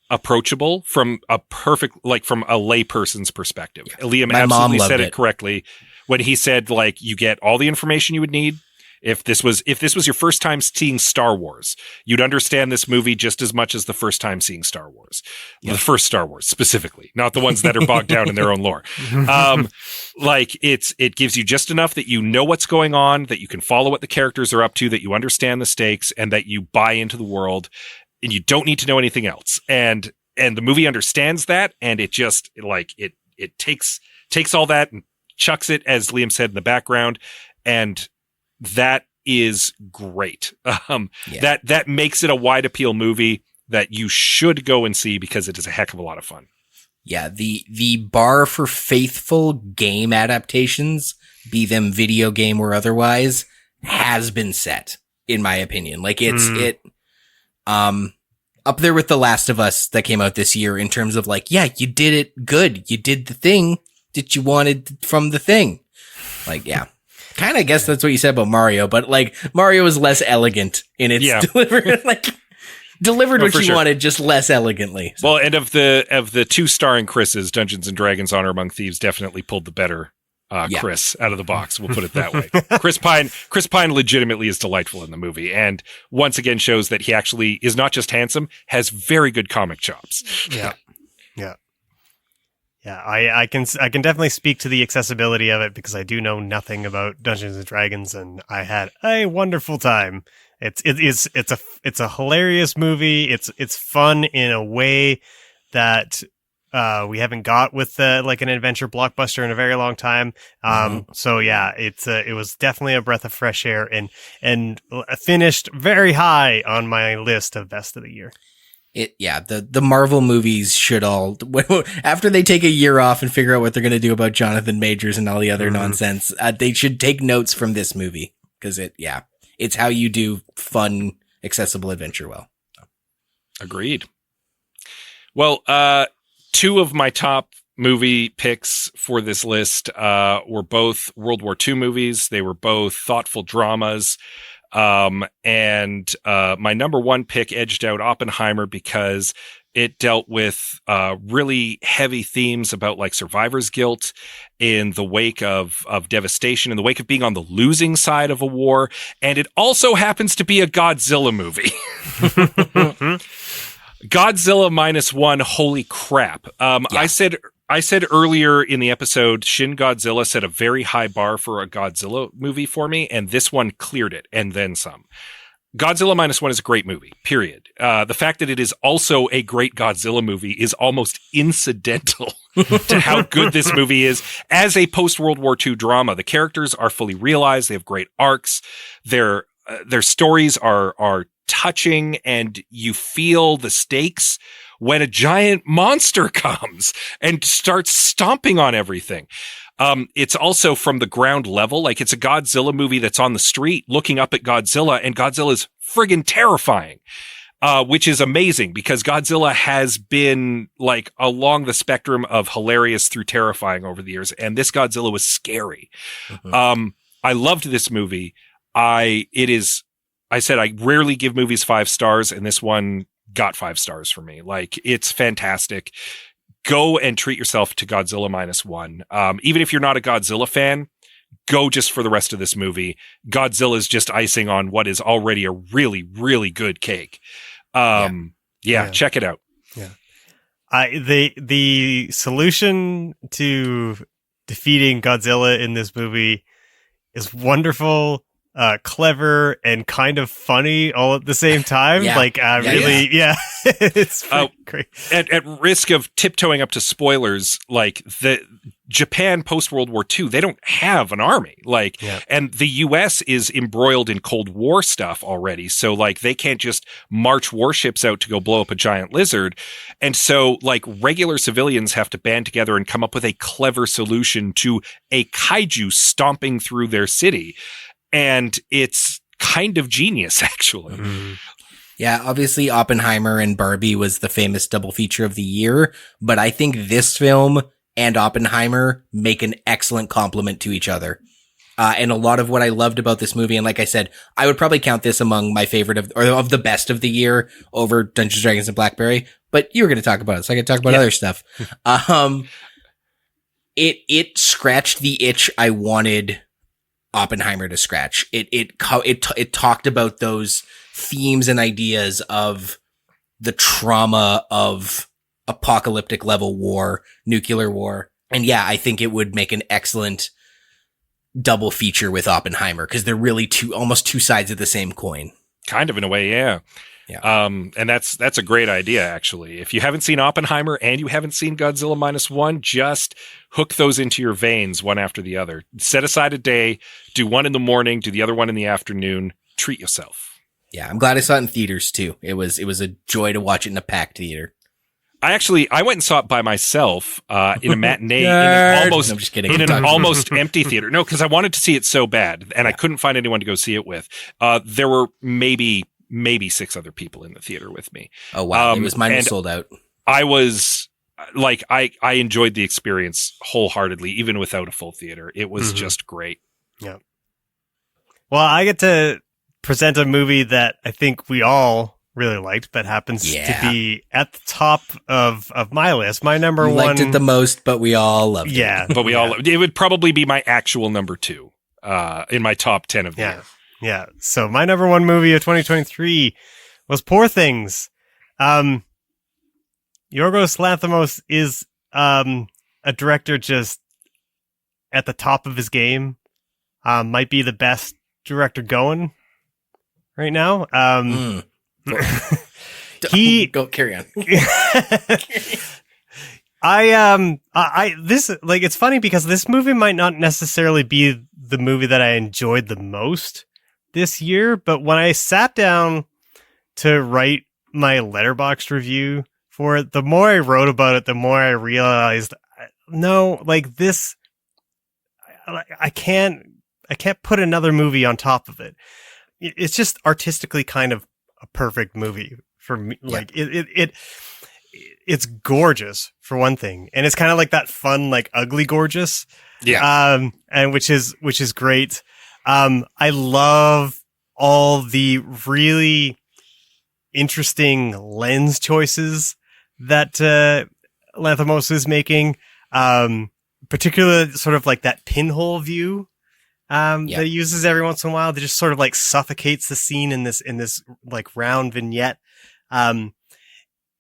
A: approachable from a layperson's perspective. Yeah. Liam absolutely said it correctly when he said, like, you get all the information you would need. If this was your first time seeing Star Wars, you'd understand this movie just as much as the first time seeing Star Wars. Yeah. The first Star Wars specifically, not the ones that are bogged down in their own lore. It gives you just enough that you know what's going on, that you can follow what the characters are up to, that you understand the stakes, and that you buy into the world, and you don't need to know anything else. And the movie understands that, and it just it takes all that and chucks it, as Liam said, in the background, and that is great. That makes it a wide appeal movie that you should go and see because it is a heck of a lot of fun.
B: Yeah, the bar for faithful game adaptations, be them video game or otherwise, has been set, in my opinion. Like it's up there with The Last of Us that came out this year in terms of like, yeah, you did it good. You did the thing that you wanted from the thing. Like, yeah. Kind of guess that's what you said about Mario, but like Mario is less elegant in its delivered what you wanted, just less elegantly. So.
A: Well, and of the two starring Chris's, Dungeons and Dragons Honor Among Thieves definitely pulled the better Chris out of the box. We'll put it that way. Chris Pine legitimately is delightful in the movie, and once again shows that he actually is not just handsome, has very good comic chops.
C: Yeah. Yeah, I can definitely speak to the accessibility of it because I do know nothing about Dungeons and Dragons, and I had a wonderful time. It's a hilarious movie. It's fun in a way that we haven't got with like an adventure blockbuster in a very long time. So yeah, it was definitely a breath of fresh air and finished very high on my list of best of the year.
B: The Marvel movies should all, after they take a year off and figure out what they're going to do about Jonathan Majors and all the other nonsense, they should take notes from this movie because it's how you do fun, accessible adventure well.
A: Agreed. Well, two of my top movie picks for this list were both World War II movies. They were both thoughtful dramas. And my number one pick edged out Oppenheimer because it dealt with really heavy themes about like survivor's guilt in the wake of devastation, in the wake of being on the losing side of a war. And it also happens to be a Godzilla movie. Godzilla Minus One, holy crap. I said earlier in the episode, Shin Godzilla set a very high bar for a Godzilla movie for me, and this one cleared it, and then some. Godzilla Minus One is a great movie, period. The fact that it is also a great Godzilla movie is almost incidental to how good this movie is as a post-World War II drama. The characters are fully realized. They have great arcs. Their stories are touching, and you feel the stakes when a giant monster comes and starts stomping on everything. It's also from the ground level. Like, it's a Godzilla movie that's on the street looking up at Godzilla, and Godzilla is friggin' terrifying. Which is amazing because Godzilla has been like along the spectrum of hilarious through terrifying over the years. And this Godzilla was scary. Mm-hmm. I loved this movie. I said I rarely give movies 5 stars, and this one got 5 stars for me. Like, it's fantastic. Go and treat yourself to Godzilla Minus One. Even if you're not a Godzilla fan, go just for the rest of this movie. Godzilla is just icing on what is already a really, really good cake. Check it out.
C: Yeah. The solution to defeating Godzilla in this movie is wonderful, clever, and kind of funny all at the same time. It's great.
A: At risk of tiptoeing up to spoilers, like the Japan post World War II, they don't have an army. And the US is embroiled in Cold War stuff already. So like they can't just march warships out to go blow up a giant lizard. And so like regular civilians have to band together and come up with a clever solution to a kaiju stomping through their city. And it's kind of genius, actually.
C: Mm-hmm.
B: Yeah, obviously Oppenheimer and Barbie was the famous double feature of the year, but I think this film and Oppenheimer make an excellent complement to each other. And a lot of what I loved about this movie, and like I said, I would probably count this among my favorite of the best of the year over Dungeons & Dragons and Blackberry, but you were going to talk about it, so I can talk about other stuff. It scratched the itch I wanted Oppenheimer to scratch. It talked about those themes and ideas of the trauma of apocalyptic level war, nuclear war. And yeah, I think it would make an excellent double feature with Oppenheimer because they're really almost two sides of the same coin.
A: Kind of in a way, yeah.
B: Yeah.
A: And that's a great idea, actually. If you haven't seen Oppenheimer and you haven't seen Godzilla Minus One, just hook those into your veins one after the other. Set aside a day, do one in the morning, do the other one in the afternoon. Treat yourself.
B: Yeah, I'm glad I saw it in theaters too. It was a joy to watch it in a packed theater.
A: I went and saw it by myself in a matinee in an almost empty theater. No, because I wanted to see it so bad, and I couldn't find anyone to go see it with. There were maybe 6 other people in the theater with me.
B: Oh wow! Mine was sold out.
A: I was like, I enjoyed the experience wholeheartedly, even without a full theater. It was just great.
C: Yeah. Well, I get to present a movie that I think we all really liked, but happens to be at the top of my list. My number one.
B: Liked it the most, but we all loved it.
C: Yeah.
A: But we all loved it. It would probably be my actual number 2 in my top 10 of the year.
C: Yeah. So my number one movie of 2023 was Poor Things. Yorgos Lanthimos is a director just at the top of his game. Might be the best director going right now.
B: Go carry on.
C: It's funny because this movie might not necessarily be the movie that I enjoyed the most this year, but when I sat down to write my Letterboxd review for it, the more I wrote about it, the more I realized, I can't put another movie on top of it. It's just artistically kind of a perfect movie for me. Yeah. Like it's gorgeous for one thing, and it's kind of like that fun, like ugly gorgeous.
A: Yeah.
C: And which is great. I love all the really interesting lens choices that Lanthimos is making. Particularly sort of like that pinhole view that he uses every once in a while that just sort of like suffocates the scene in this like round vignette. And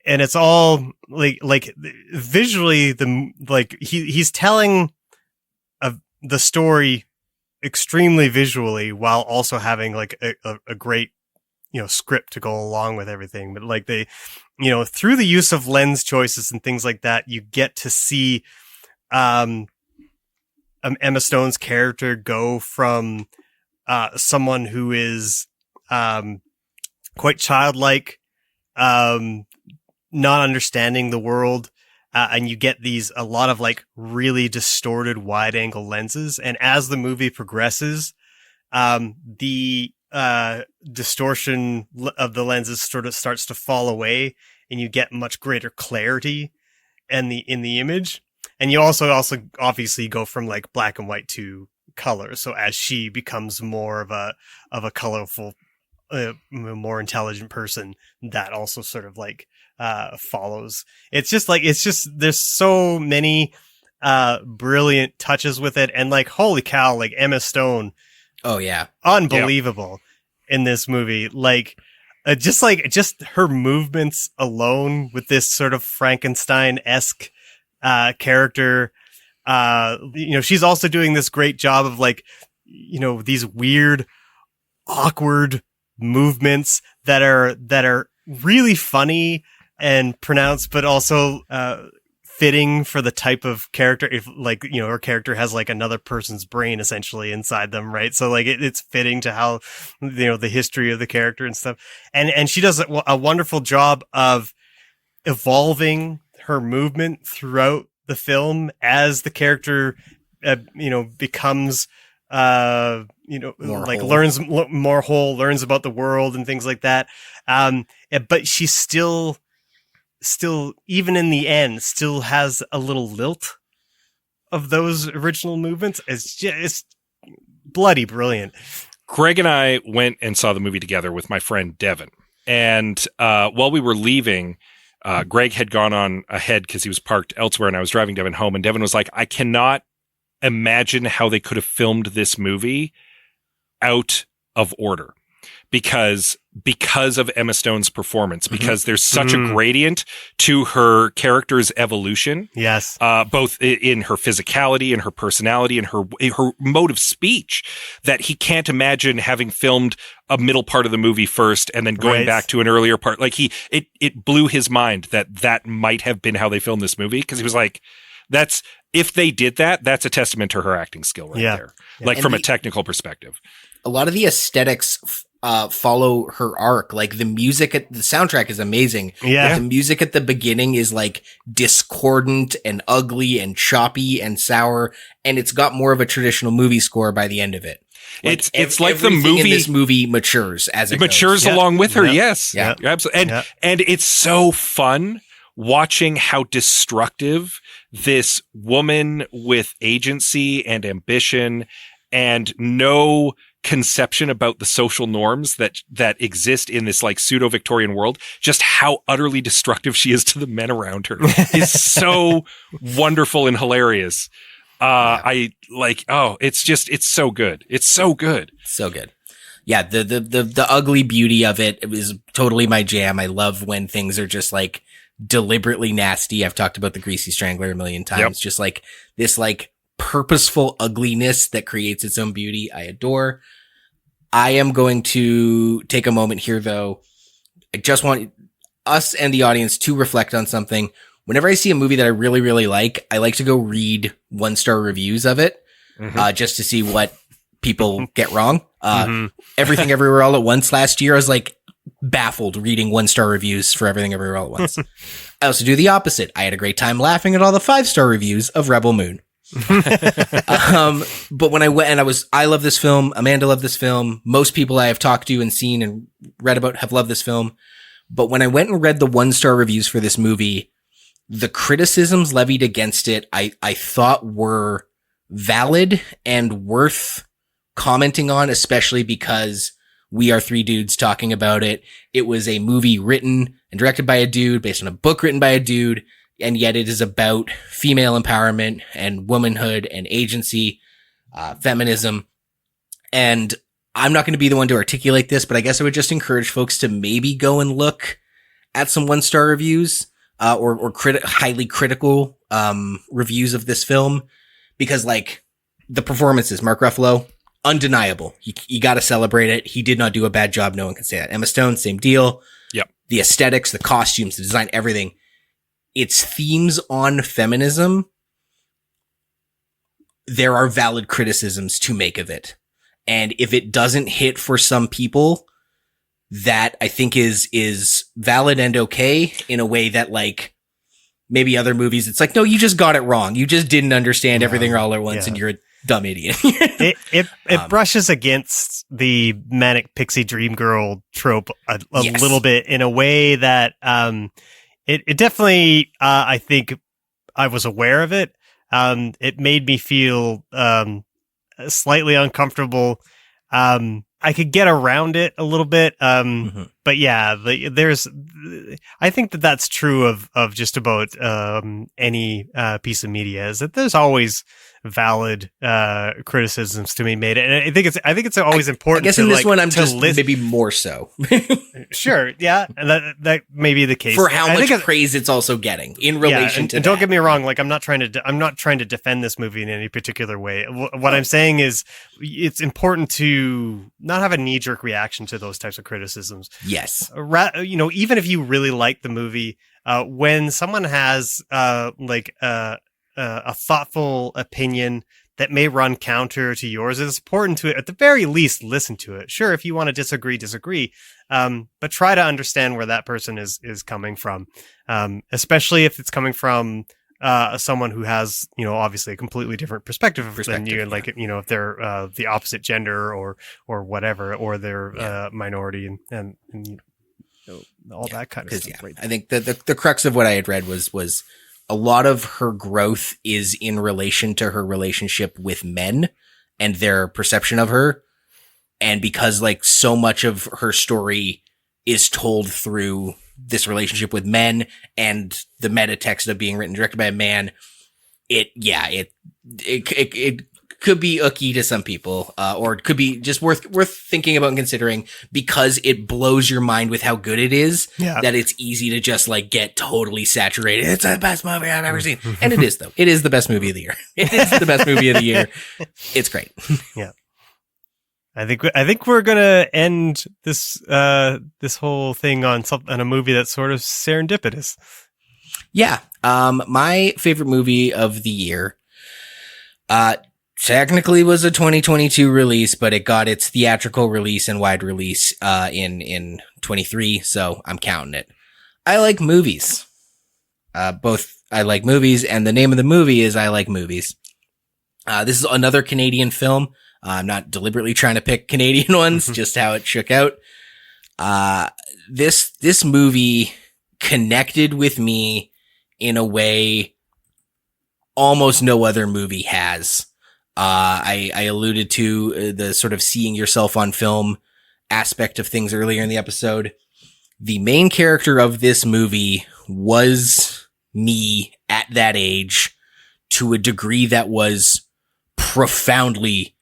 C: it's all like visually he's telling the story extremely visually while also having like a great, script to go along with everything. But like through the use of lens choices and things like that, you get to see, Emma Stone's character go from someone who is quite childlike, not understanding the world. And you get a lot of like really distorted wide angle lenses. And as the movie progresses, the distortion of the lenses sort of starts to fall away, and you get much greater clarity in the image. And you also obviously go from like black and white to color. So as she becomes more of a colorful, more intelligent person, that also sort of like follows. It's just there's so many brilliant touches with it, and like holy cow, like Emma Stone,
B: oh yeah,
C: unbelievable in this movie. Like just her movements alone with this sort of Frankenstein-esque character. She's also doing this great job of like, these weird, awkward movements that are really funny and pronounced, but also fitting for the type of character. If like, her character has like another person's brain essentially inside them, right? So like it's fitting to how, the history of the character and stuff. And she does a wonderful job of evolving her movement throughout the film as the character, becomes,
B: more
C: like
B: whole.
C: learns more whole, learns about the world and things like that. But she still, even in the end, still has a little lilt of those original movements. It's just bloody brilliant.
A: Greg and I went and saw the movie together with my friend Devin. And while we were leaving, Greg had gone on ahead because he was parked elsewhere, and I was driving Devin home. And Devin was like, I cannot imagine how they could have filmed this movie out of order because of Emma Stone's performance, because there's such a gradient to her character's evolution.
C: Yes.
A: Both in her physicality and her personality and her mode of speech, that he can't imagine having filmed a middle part of the movie first and then going back to an earlier part. Like it blew his mind that might have been how they filmed this movie. Cause he was like, if they did that, that's a testament to her acting skill there.
C: Yeah.
A: Like
B: And
A: from a technical perspective.
B: A lot of the aesthetics follow her arc. Like the music the soundtrack is amazing.
C: Yeah.
B: The music at the beginning is like discordant and ugly and choppy and sour, and it's got more of a traditional movie score by the end of it. Like
A: it's like the
B: everything
A: movie
B: in this movie matures as it
A: matures
B: goes.
A: along with her.
C: Yeah.
A: Yes.
B: Yeah.
A: Absolutely. And it's so fun watching how destructive this woman with agency and ambition and no conception about the social norms that exist in this like pseudo Victorian world, just how utterly destructive she is to the men around her is so wonderful and hilarious. It's so good. It's so good.
B: So good. Yeah. The ugly beauty of it is totally my jam. I love when things are just like deliberately nasty. I've talked about the Greasy Strangler a million times.
A: Yep.
B: Just like this like purposeful ugliness that creates its own beauty. I adore. I am going to take a moment here though. I just want us and the audience to reflect on something. Whenever I see a movie that I really, really like, I like to go read 1-star reviews of it, just to see what people get wrong. Everything Everywhere All at Once last year, I was like baffled reading 1-star reviews for Everything Everywhere All at Once. I also do the opposite. I had a great time laughing at all the 5-star reviews of Rebel Moon. But when I went and I love this film. Amanda loved this film. Most people I have talked to and seen and read about have loved this film. But when I went and read the 1-star reviews for this movie, the criticisms levied against it, I thought were valid and worth commenting on, especially because we are 3 dudes talking about it. It was a movie written and directed by a dude based on a book written by a dude. And yet it is about female empowerment and womanhood and agency, feminism. And I'm not going to be the one to articulate this, but I guess I would just encourage folks to maybe go and look at some 1-star reviews, or highly critical, reviews of this film, because like the performances, Mark Ruffalo, undeniable. You got to celebrate it. He did not do a bad job. No one can say that. Emma Stone, same deal.
A: Yep.
B: The aesthetics, the costumes, the design, everything. Its themes on feminism, there are valid criticisms to make of it. And if it doesn't hit for some people, that I think is valid and okay in a way that like maybe other movies, it's like, no, you just got it wrong. You just didn't understand everything all at once and you're a dumb idiot.
C: it brushes against the manic pixie dream girl trope a little bit in a way that it definitely I think I was aware of it. It made me feel slightly uncomfortable. I could get around it a little bit. But yeah, I think that's true of just about any piece of media, is that there's always valid criticisms to be made, and I think it's always important.
B: I guess
C: to,
B: in this
C: like,
B: one, I'm just maybe more so.
C: Sure, yeah, and that may be the case
B: for how much praise it's also getting in relation to.
C: And don't get me wrong, like I'm not trying to defend this movie in any particular way. What I'm saying is, it's important to not have a knee-jerk reaction to those types of criticisms.
B: Yes,
C: even if you really like the movie, when someone has a thoughtful opinion that may run counter to yours, it's important to, at the very least, listen to it. Sure, if you want to disagree, but try to understand where that person is coming from, especially if it's coming from someone who has, obviously a completely different perspective than you, and like, if they're the opposite gender or whatever, or they're minority and all that kind of stuff. Right?
B: I think the crux of what I had read was a lot of her growth is in relation to her relationship with men and their perception of her. And because like so much of her story is told through this relationship with men and the meta text of being written directed by a man, it could be ooky to some people, or it could be just worth thinking about and considering, because it blows your mind with how good it is. Yeah. That it's easy to just like get totally saturated. It's the best movie I've ever seen, and it is though. It is the best movie of the year. It is the best movie of the year. It's great.
C: Yeah, I think we're gonna end this whole thing on a movie that's sort of serendipitous.
B: Yeah, my favorite movie of the year. Technically was a 2022 release, but it got its theatrical release and wide release in 23, so I'm counting it. I Like Movies. Both I Like Movies, and the name of the movie is I Like Movies. This is another Canadian film. I'm not deliberately trying to pick Canadian ones, just how it shook out. This movie connected with me in a way almost no other movie has. I alluded to the sort of seeing yourself on film aspect of things earlier in the episode. The main character of this movie was me at that age, to a degree that was profoundly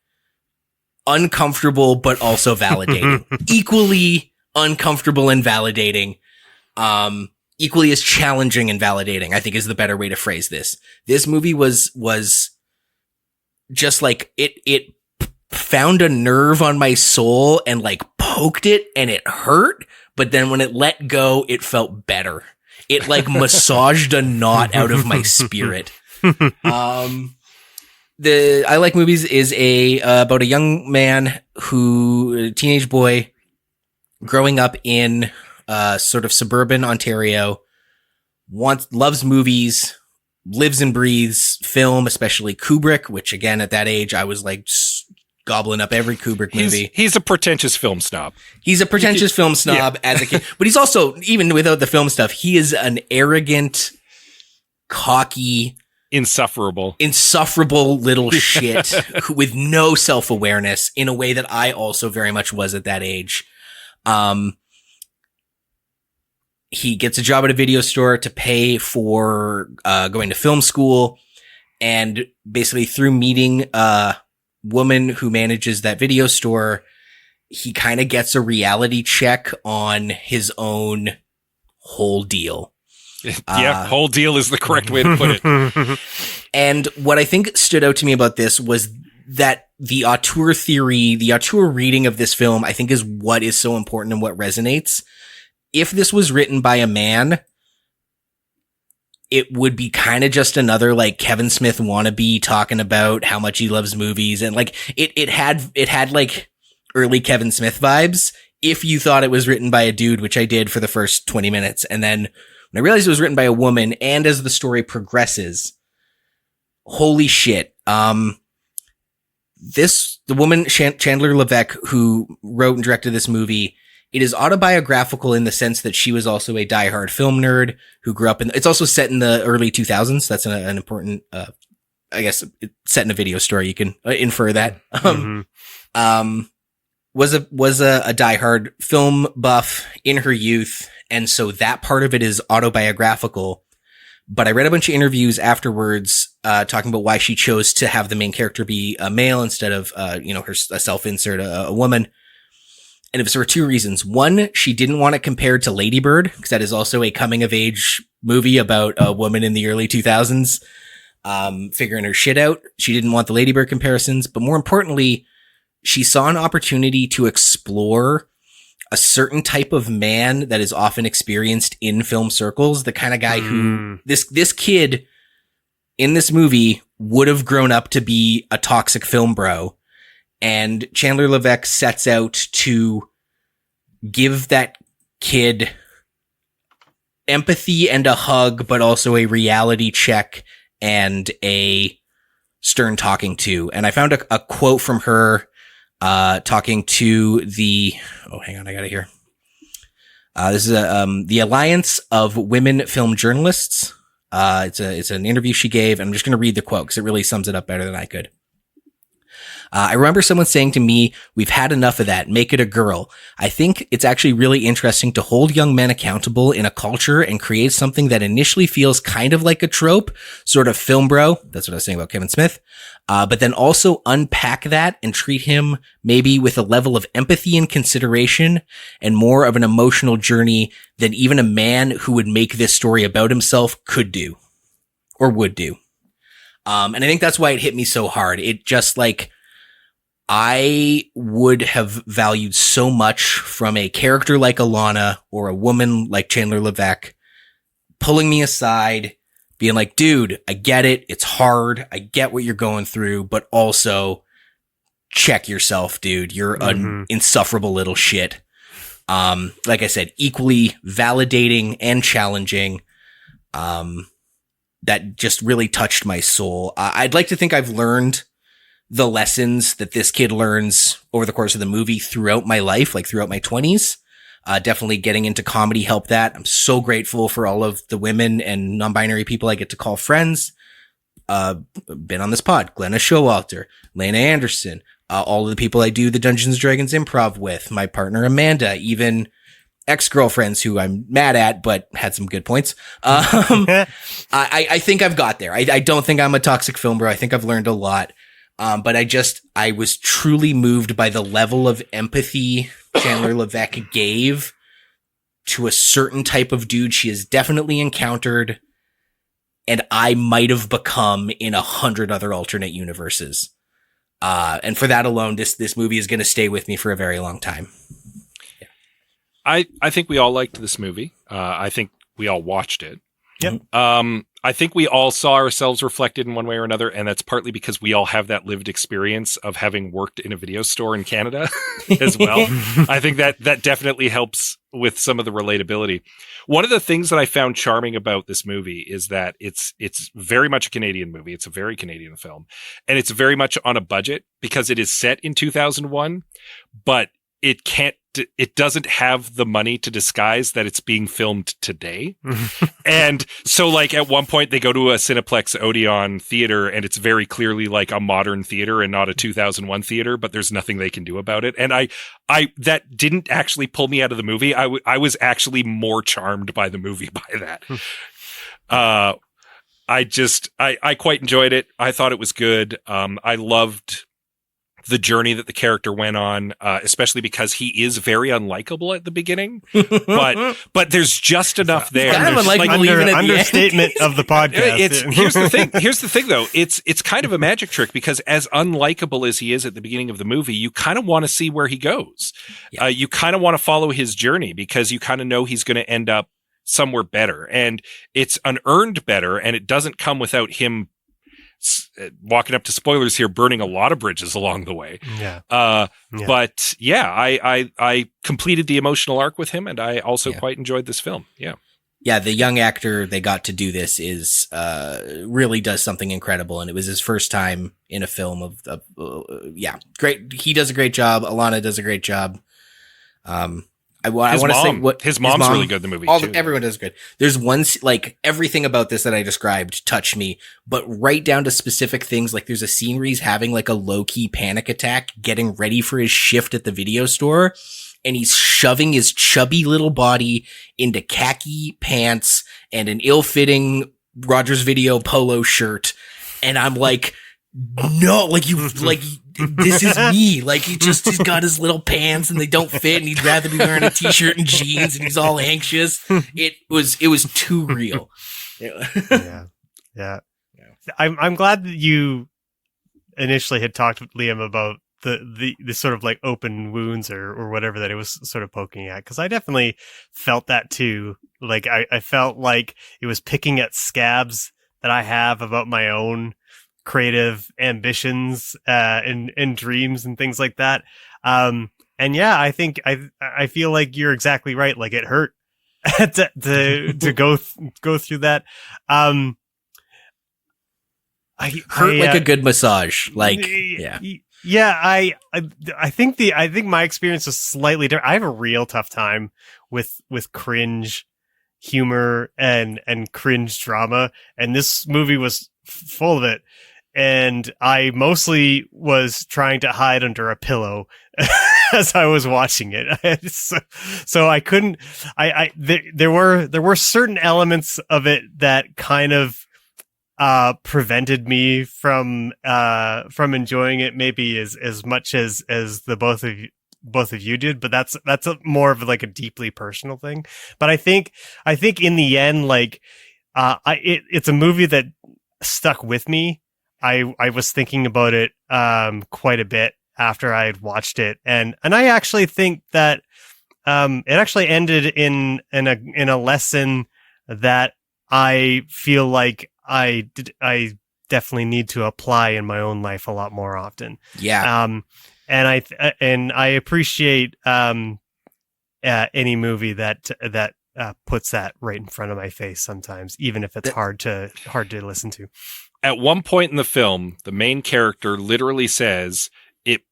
B: uncomfortable, but also validating. Equally uncomfortable and validating. Equally as challenging and validating, I think, is the better way to phrase this. This movie was just like it found a nerve on my soul and like poked it, and it hurt. But then when it let go, it felt better. It like massaged a knot out of my spirit. The I Like Movies is about a young man a teenage boy growing up in sort of suburban Ontario, loves movies, lives and breathes film, especially Kubrick, which again, at that age, I was like gobbling up every Kubrick movie.
A: He's a pretentious film snob.
B: He's a pretentious film snob as a kid, but he's also, even without the film stuff, he is an arrogant, cocky, insufferable little shit with no self-awareness, in a way that I also very much was at that age. He gets a job at a video store to pay for going to film school, and basically through meeting a woman who manages that video store, he kind of gets a reality check on his own whole deal.
A: Yeah, whole deal is the correct way to put it.
B: And what I think stood out to me about this was that the auteur theory, the auteur reading of this film, I think is what is so important and what resonates. If this was written by a man, it would be kind of just another like Kevin Smith wannabe talking about how much he loves movies, and like it had like early Kevin Smith vibes if you thought it was written by a dude, which I did for the first 20 minutes. And then when I realized it was written by a woman, and as the story progresses, holy shit. The woman, Chandler Levesque, who wrote and directed this movie, it is autobiographical in the sense that she was also a diehard film nerd who grew up it's also set in the early 2000s. That's an important, I guess, set in a video store. You can infer that. Was a diehard film buff in her youth. And so that part of it is autobiographical. But I read a bunch of interviews afterwards, talking about why she chose to have the main character be a male instead of, a self-insert, a woman. And it was for two reasons. One, she didn't want it compared to Lady Bird, because that is also a coming of age movie about a woman in the early 2000s, figuring her shit out. She didn't want the Lady Bird comparisons, but more importantly, she saw an opportunity to explore a certain type of man that is often experienced in film circles, the kind of guy who this kid in this movie would have grown up to be a toxic film bro. And Chandler Levesque sets out to give that kid empathy and a hug, but also a reality check and a stern talking to. And I found a quote from her talking to hang on, I got it here. This is the Alliance of Women Film Journalists. It's an interview she gave. I'm just going to read the quote because it really sums it up better than I could. I remember someone saying to me, "We've had enough of that. Make it a girl." I think it's actually really interesting to hold young men accountable in a culture and create something that initially feels kind of like a trope, sort of film bro. That's what I was saying about Kevin Smith. But then also unpack that and treat him maybe with a level of empathy and consideration and more of an emotional journey than even a man who would make this story about himself could do or would do. And I think that's why it hit me so hard. It just I would have valued so much from a character like Alana or a woman like Chandler Levesque pulling me aside, being like, dude, I get it. It's hard. I get what you're going through, but also check yourself, dude. You're an insufferable little shit. Like I said, equally validating and challenging. That just really touched my soul. I'd like to think I've learned the lessons that this kid learns over the course of the movie throughout my life, like throughout my 20s. Definitely getting into comedy helped that. I'm so grateful for all of the women and non-binary people I get to call friends. Been on this pod, Glenna Showalter, Lena Anderson, all of the people I do the Dungeons & Dragons improv with, my partner Amanda, even ex-girlfriends who I'm mad at, but had some good points. I think I've got there. I don't think I'm a toxic film bro. I think I've learned a lot. But I was truly moved by the level of empathy Chandler Levesque gave to a certain type of dude she has definitely encountered and I might have become in 100 other alternate universes. And for that alone, this movie is going to stay with me for a very long time.
A: Yeah. I think we all liked this movie. I think we all watched it.
C: Yep.
A: I think we all saw ourselves reflected in one way or another, and that's partly because we all have that lived experience of having worked in a video store in Canada as well. I think that definitely helps with some of the relatability. One of the things that I found charming about this movie is that it's very much a Canadian movie. It's a very Canadian film, and it's very much on a budget because it is set in 2001, but it doesn't have the money to disguise that it's being filmed today. And so like at one point they go to a Cineplex Odeon theater and it's very clearly like a modern theater and not a 2001 theater, but there's nothing they can do about it. And I that didn't actually pull me out of the movie. I was actually more charmed by the movie by that. I quite enjoyed it. I thought it was good. I loved the journey that the character went on, especially because he is very unlikable at the beginning, but there's just enough there.
B: Kind of unlikable even at
C: understatement of the podcast.
A: Here's the thing though. It's kind of a magic trick because as unlikable as he is at the beginning of the movie, you kind of want to see where he goes. Yeah. You kind of want to follow his journey because you kind of know he's going to end up somewhere better, and it's an earned better, and it doesn't come without him walking up to spoilers here, burning a lot of bridges along the way. But yeah, I completed the emotional arc with him, and I also quite enjoyed this film.
B: Yeah, the young actor they got to do this is really does something incredible, and it was his first time in a film of great. He does a great job. Alana does a great job. I want to say what
A: his mom's really good in the movie too.
B: Everyone does good. There's one, like, everything about this that I described touched me, but right down to specific things. Like, there's a scene where he's having like a low-key panic attack, getting ready for his shift at the video store, and he's shoving his chubby little body into khaki pants and an ill-fitting Rogers Video polo shirt. And I'm like, no, like, this is me. Like, he's got his little pants and they don't fit, and he'd rather be wearing a t-shirt and jeans, and he's all anxious. It was too real.
C: Yeah. I'm glad that you initially had talked with Liam about the sort of like open wounds or whatever that it was sort of poking at. 'Cause I definitely felt that too. Like, I felt like it was picking at scabs that I have about my own creative ambitions and dreams and things like that. And yeah, I think I feel like you're exactly right. Like, it hurt to go through that.
B: Hurt like a good massage. Like,
C: I think my experience was slightly different. I have a real tough time with cringe humor and cringe drama, and this movie was full of it. And I mostly was trying to hide under a pillow as I was watching it. So I couldn't, there were certain elements of it that kind of, prevented me from enjoying it maybe as much as the both of you did, but that's more of like a deeply personal thing. But I think in the end, like, it's a movie that stuck with me. I was thinking about it quite a bit after I had watched it, and I actually think that it actually ended in a lesson that I feel like I definitely need to apply in my own life a lot more often.
B: Yeah.
C: And I appreciate any movie that puts that right in front of my face sometimes, even if it's hard to listen to.
A: At one point in the film, the main character literally says,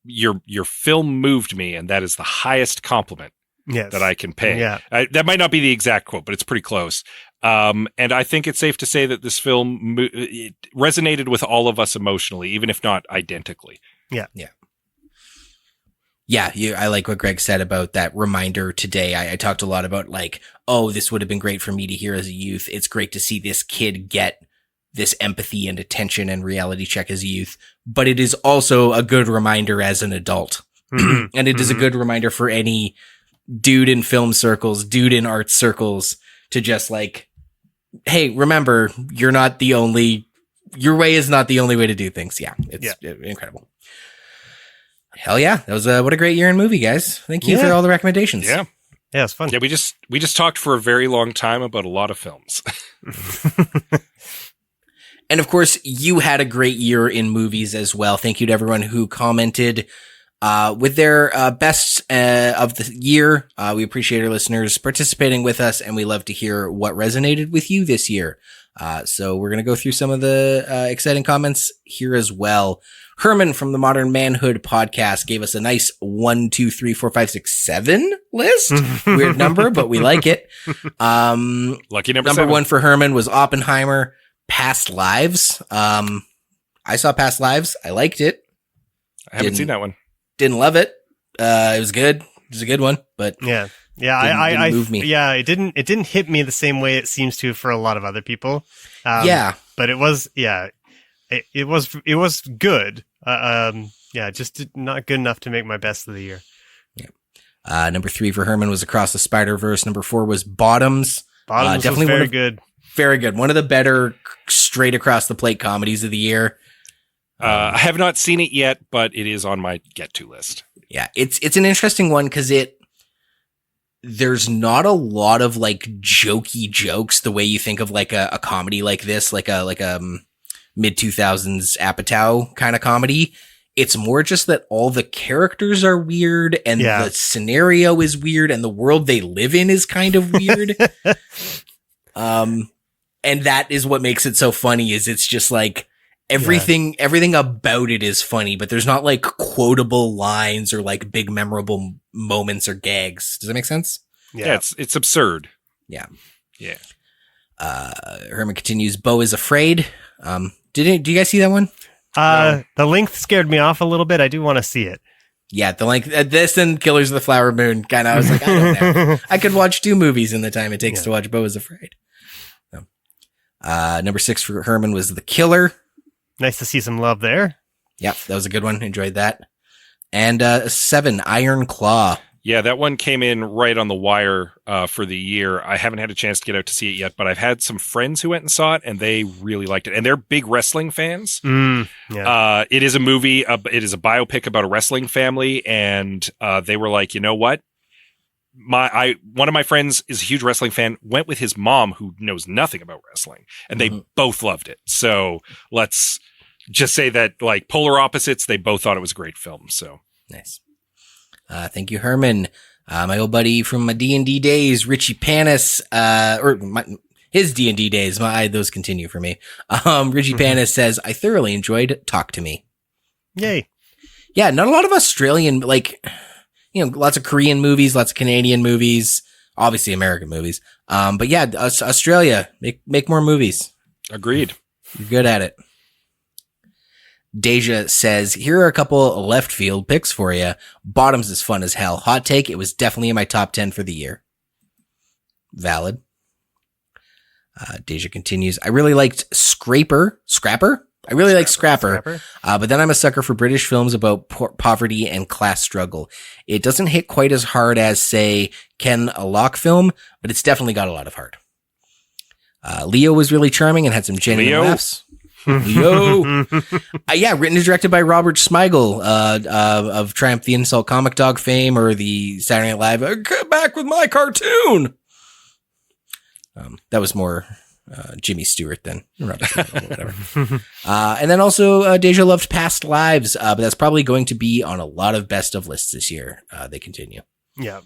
A: your film moved me, and that is the highest compliment that I can pay.
C: Yeah.
A: That might not be the exact quote, but it's pretty close. And I think it's safe to say that this film it resonated with all of us emotionally, even if not identically.
B: Yeah. I like what Greg said about that reminder today. I talked a lot about, like, oh, this would have been great for me to hear as a youth. It's great to see this kid get this empathy and attention and reality check as a youth, but it is also a good reminder as an adult. And it is a good reminder for any dude in film circles, dude in art circles, to just, like, hey, remember, your way is not the only way to do things. Yeah. It's incredible. Hell yeah. That was what a great year in movie, guys. Thank you for all the recommendations.
A: Yeah.
C: Yeah, it's fun.
A: Yeah, we just talked for a very long time about a lot of films.
B: And of course, you had a great year in movies as well. Thank you to everyone who commented with their best of the year. We appreciate our listeners participating with us, and we love to hear what resonated with you this year. So we're going to go through some of the exciting comments here as well. Herman from the Modern Manhood podcast gave us a nice 1, 2, 3, 4, 5, 6, 7 list. Weird number, but we like it.
A: Lucky number 7.
B: 1 for Herman was Oppenheimer. Past Lives. I saw Past Lives. I liked it.
A: I haven't seen that one.
B: Didn't love it. It was good. It was a good one, but
C: didn't move me. Yeah, it didn't hit me the same way it seems to for a lot of other people. But it was it was good. Just not good enough to make my best of the year.
B: Yeah. Number 3 for Herman was Across the Spider-Verse. Number 4 was Bottoms.
C: Bottoms definitely was very good.
B: Very good. One of the better straight across the plate comedies of the year.
A: I have not seen it yet, but it is on my get to list.
B: Yeah, it's an interesting one because there's not a lot of, like, jokey jokes the way you think of, like, a comedy like this, like a mid-2000s Apatow kind of comedy. It's more just that all the characters are weird and the scenario is weird and the world they live in is kind of weird. And that is what makes it so funny is it's just like everything about it is funny, but there's not like quotable lines or like big memorable moments or gags. Does that make sense?
A: Yeah, it's absurd.
B: Yeah.
A: Yeah.
B: Herman continues, Bo is afraid. Do you guys see that one?
C: The length scared me off a little bit. I do want to see it.
B: Yeah, the length, this and Killers of the Flower Moon kind of, I was like, I don't know. I could watch 2 movies in the time it takes to watch Bo is Afraid. So, number 6 for Herman was The Killer.
C: Nice to see some love there.
B: Yep, that was a good one. Enjoyed that. And 7, Iron Claw.
A: Yeah, that one came in right on the wire for the year. I haven't had a chance to get out to see it yet, but I've had some friends who went and saw it, and they really liked it. And they're big wrestling fans. It is a movie. It is a biopic about a wrestling family, and they were like, you know what? One of my friends is a huge wrestling fan, went with his mom, who knows nothing about wrestling, and they both loved it. So let's just say that, like, polar opposites, they both thought it was a great film. So
B: nice. Thank you, Herman. My old buddy from my D&D days, Richie Panis, his D&D days, those continue for me. Richie Panis says, I thoroughly enjoyed Talk to Me.
C: Yay.
B: Yeah, not a lot of Australian, lots of Korean movies, lots of Canadian movies, obviously American movies. But yeah, Australia, make more movies.
A: Agreed.
B: You're good at it. Deja says, here are a couple left field picks for you. Bottoms is fun as hell. Hot take, it was definitely in my top 10 for the year. Valid. Deja continues, I really liked Scrapper. I really like Scrapper. But then I'm a sucker for British films about poverty and class struggle. It doesn't hit quite as hard as, say, Ken a Lock film, but it's definitely got a lot of heart. Leo was really charming and had some genuine laughs. Leo. Written and directed by Robert Smigel of Triumph the Insult Comic Dog fame or the Saturday Night Live, come back with my cartoon. That was more Jimmy Stewart than Robert Smigel, whatever. And then also Deja loved Past Lives, but that's probably going to be on a lot of best of lists this year. They continue.
C: Yeah.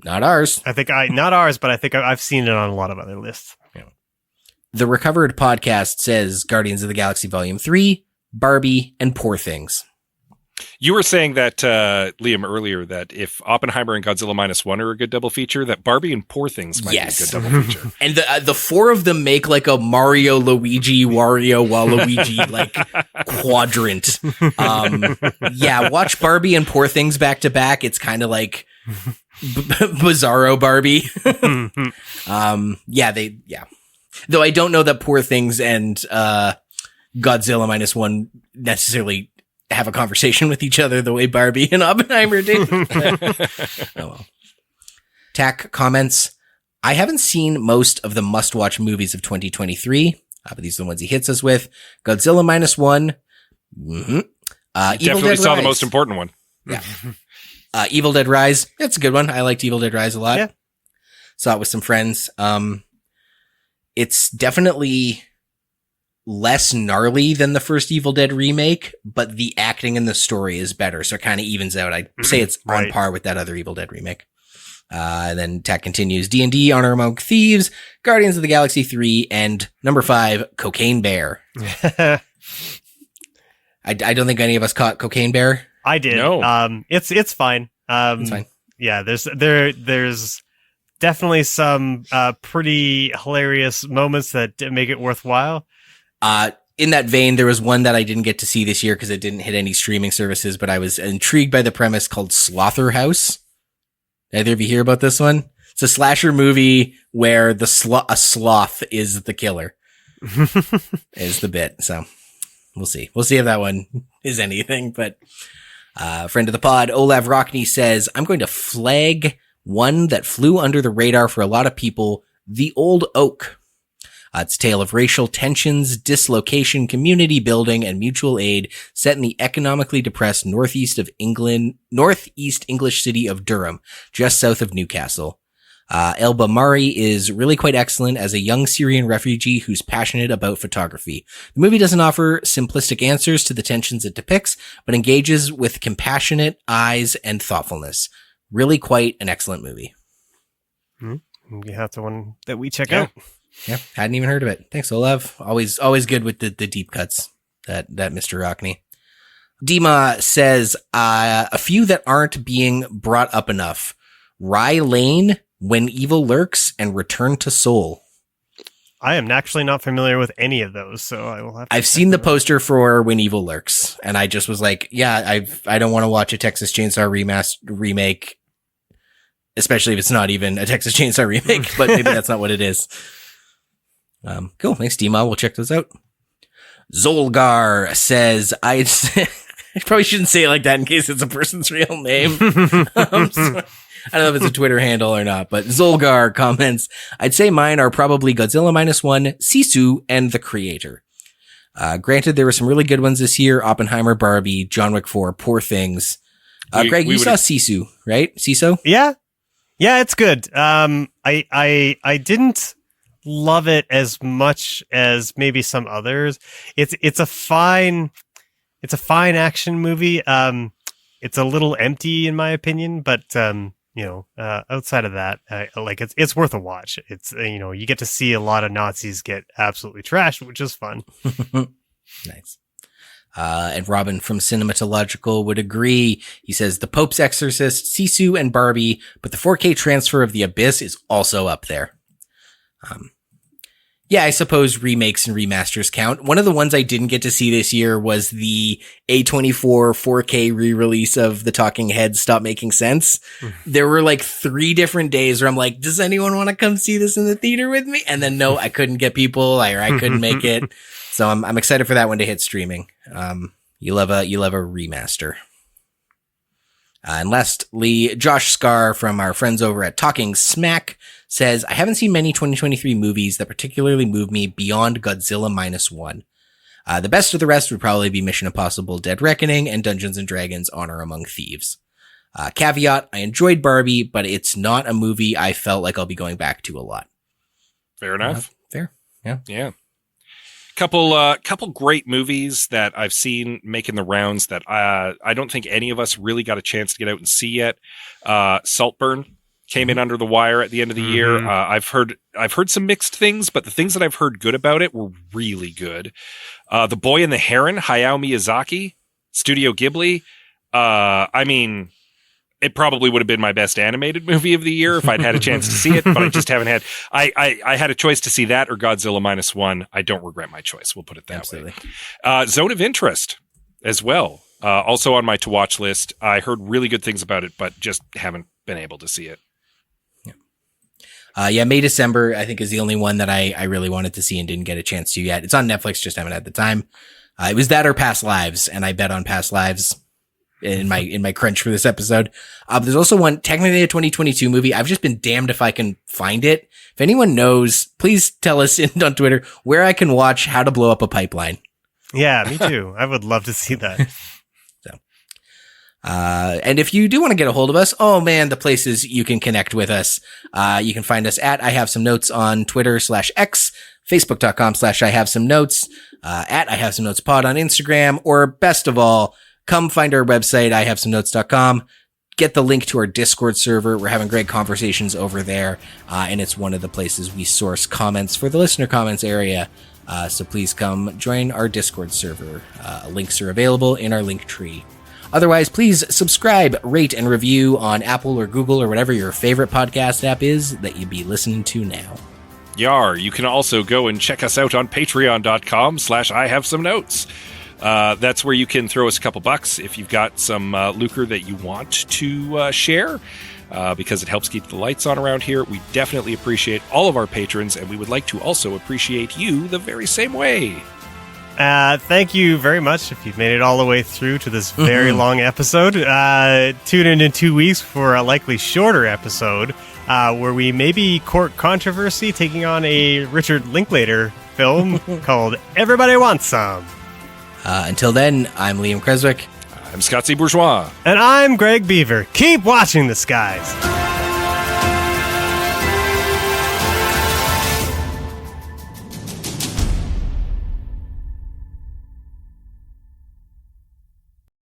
B: Not ours.
C: Not ours, but I think I've seen it on a lot of other lists.
B: The Recovered podcast says Guardians of the Galaxy Volume 3, Barbie, and Poor Things.
A: You were saying that, Liam, earlier, that if Oppenheimer and Godzilla Minus One are a good double feature, that Barbie and Poor Things might be a good double feature.
B: And the 4 of them make like a Mario, Luigi, Wario, Waluigi, like quadrant. Watch Barbie and Poor Things back to back. It's kind of like Bizarro Barbie. Though I don't know that Poor Things and Godzilla Minus One necessarily have a conversation with each other the way Barbie and Oppenheimer did. Oh well. Tack comments, I haven't seen most of the must-watch movies of 2023, but these are the ones he hits us with. Godzilla Minus One. Evil
A: definitely
B: Dead
A: saw
B: Rise.
A: the most important one.
B: Yeah. Evil Dead Rise. That's a good one. I liked Evil Dead Rise a lot.
C: Yeah.
B: Saw it with some friends. It's definitely less gnarly than the first Evil Dead remake, but the acting and the story is better, so it kind of evens out. I'd say it's on par with that other Evil Dead remake. And then Tack continues, D&D, Honor Among Thieves, Guardians of the Galaxy 3, and number 5, Cocaine Bear. I don't think any of us caught Cocaine Bear.
C: I did.
A: No.
C: It's fine.
B: It's fine.
C: Yeah, there's definitely some pretty hilarious moments that make it worthwhile.
B: In that vein, there was one that I didn't get to see this year because it didn't hit any streaming services, but I was intrigued by the premise called Slaughterhouse. Either of you hear about this one? It's a slasher movie where a sloth is the killer. Is the bit. So we'll see. We'll see if that one is anything, but friend of the pod, Olav Rockney says, I'm going to flag one that flew under the radar for a lot of people, The Old Oak. It's a tale of racial tensions, dislocation, community building, and mutual aid set in the economically depressed northeast English city of Durham, just south of Newcastle. Elba Mari is really quite excellent as a young Syrian refugee who's passionate about photography. The movie doesn't offer simplistic answers to the tensions it depicts, but engages with compassionate eyes and thoughtfulness. Really quite an excellent movie.
C: You have the one that we check out.
B: Yeah, hadn't even heard of it. Thanks, Olav. Always good with the deep cuts, that Mr. Rockney. Dima says, a few that aren't being brought up enough. Rye Lane, When Evil Lurks, and Return to Seoul.
C: I am actually not familiar with any of those, so I will have to.
B: I've seen the poster for When Evil Lurks, and I just was like, yeah, I don't want to watch a Texas Chainsaw remake, especially if it's not even a Texas Chainsaw remake, but maybe that's not what it is. Cool. Thanks, Dima. We'll check those out. Zolgar says, I probably shouldn't say it like that in case it's a person's real name. I don't know if it's a Twitter handle or not, but Zolgar comments, I'd say mine are probably Godzilla Minus One, Sisu, and The Creator. Granted, there were some really good ones this year. Oppenheimer, Barbie, John Wick 4, Poor Things. Greg, you saw Sisu, right? Sisu?
C: Yeah. Yeah, it's good. I didn't love it as much as maybe some others. It's a fine action movie. It's a little empty in my opinion, but outside of that, it's worth a watch. It's you get to see a lot of Nazis get absolutely trashed, which is fun.
B: Nice. And Robin from Cinematological would agree. He says The Pope's Exorcist, Sisu, and Barbie, but the 4K transfer of The Abyss is also up there. Yeah, I suppose remakes and remasters count. One of the ones I didn't get to see this year was the A24 4K re-release of The Talking Heads Stop Making Sense. There were like 3 different days where I'm like, does anyone want to come see this in the theater with me? And then no, I couldn't get people, or I couldn't make it. So I'm excited for that one to hit streaming. You love a remaster. And lastly, Josh Scar from our friends over at Talking Smack says, I haven't seen many 2023 movies that particularly move me beyond Godzilla Minus One. The best of the rest would probably be Mission Impossible Dead Reckoning and Dungeons & Dragons Honor Among Thieves. Caveat, I enjoyed Barbie, but it's not a movie I felt like I'll be going back to a lot.
A: Fair enough.
B: Fair. Yeah.
A: Yeah. Couple great movies that I've seen making the rounds that I don't think any of us really got a chance to get out and see yet. Saltburn came in under the wire at the end of the year. I've heard some mixed things, but the things that I've heard good about it were really good. The Boy and the Heron, Hayao Miyazaki, Studio Ghibli. I mean, it probably would have been my best animated movie of the year if I'd had a chance to see it, but I just haven't had. I had a choice to see that or Godzilla Minus One. I don't regret my choice. We'll put it that way. Zone of Interest as well. Also on my to watch list. I heard really good things about it, but just haven't been able to see it.
B: May, December, I think is the only one that I really wanted to see and didn't get a chance to yet. It's on Netflix, just haven't had the time. It was that or Past Lives, and I bet on Past Lives in my crunch for this episode. But there's also one, technically a 2022 movie. I've just been damned if I can find it. If anyone knows, please tell us on Twitter where I can watch How to Blow Up a Pipeline.
C: Yeah, me too. I would love to see that.
B: And if you do want to get a hold of us, oh man, the places you can connect with us. You can find us at I Have Some Notes on Twitter /X, Facebook.com/I Have Some Notes, at I Have Some Notes Pod on Instagram, or best of all, come find our website, IHaveSomeNotes.com. Get the link to our Discord server. We're having great conversations over there. And it's one of the places we source comments for the listener comments area. So please come join our Discord server. Links are available in our link tree. Otherwise, please subscribe, rate, and review on Apple or Google or whatever your favorite podcast app is that you'd be listening to now.
A: Yar, you can also go and check us out on patreon.com/I Have Some Notes. That's where you can throw us a couple bucks if you've got some lucre that you want to share, because it helps keep the lights on around here. We definitely appreciate all of our patrons, and we would like to also appreciate you the very same way.
C: Thank you very much if you've made it all the way through to this very long episode. Tune in 2 weeks for a likely shorter episode where we maybe court controversy taking on a Richard Linklater film called Everybody Wants Some.
B: Until then, I'm Liam Creswick.
A: I'm Scott C. Bourgeois.
C: And I'm Greg Beaver. Keep watching the skies.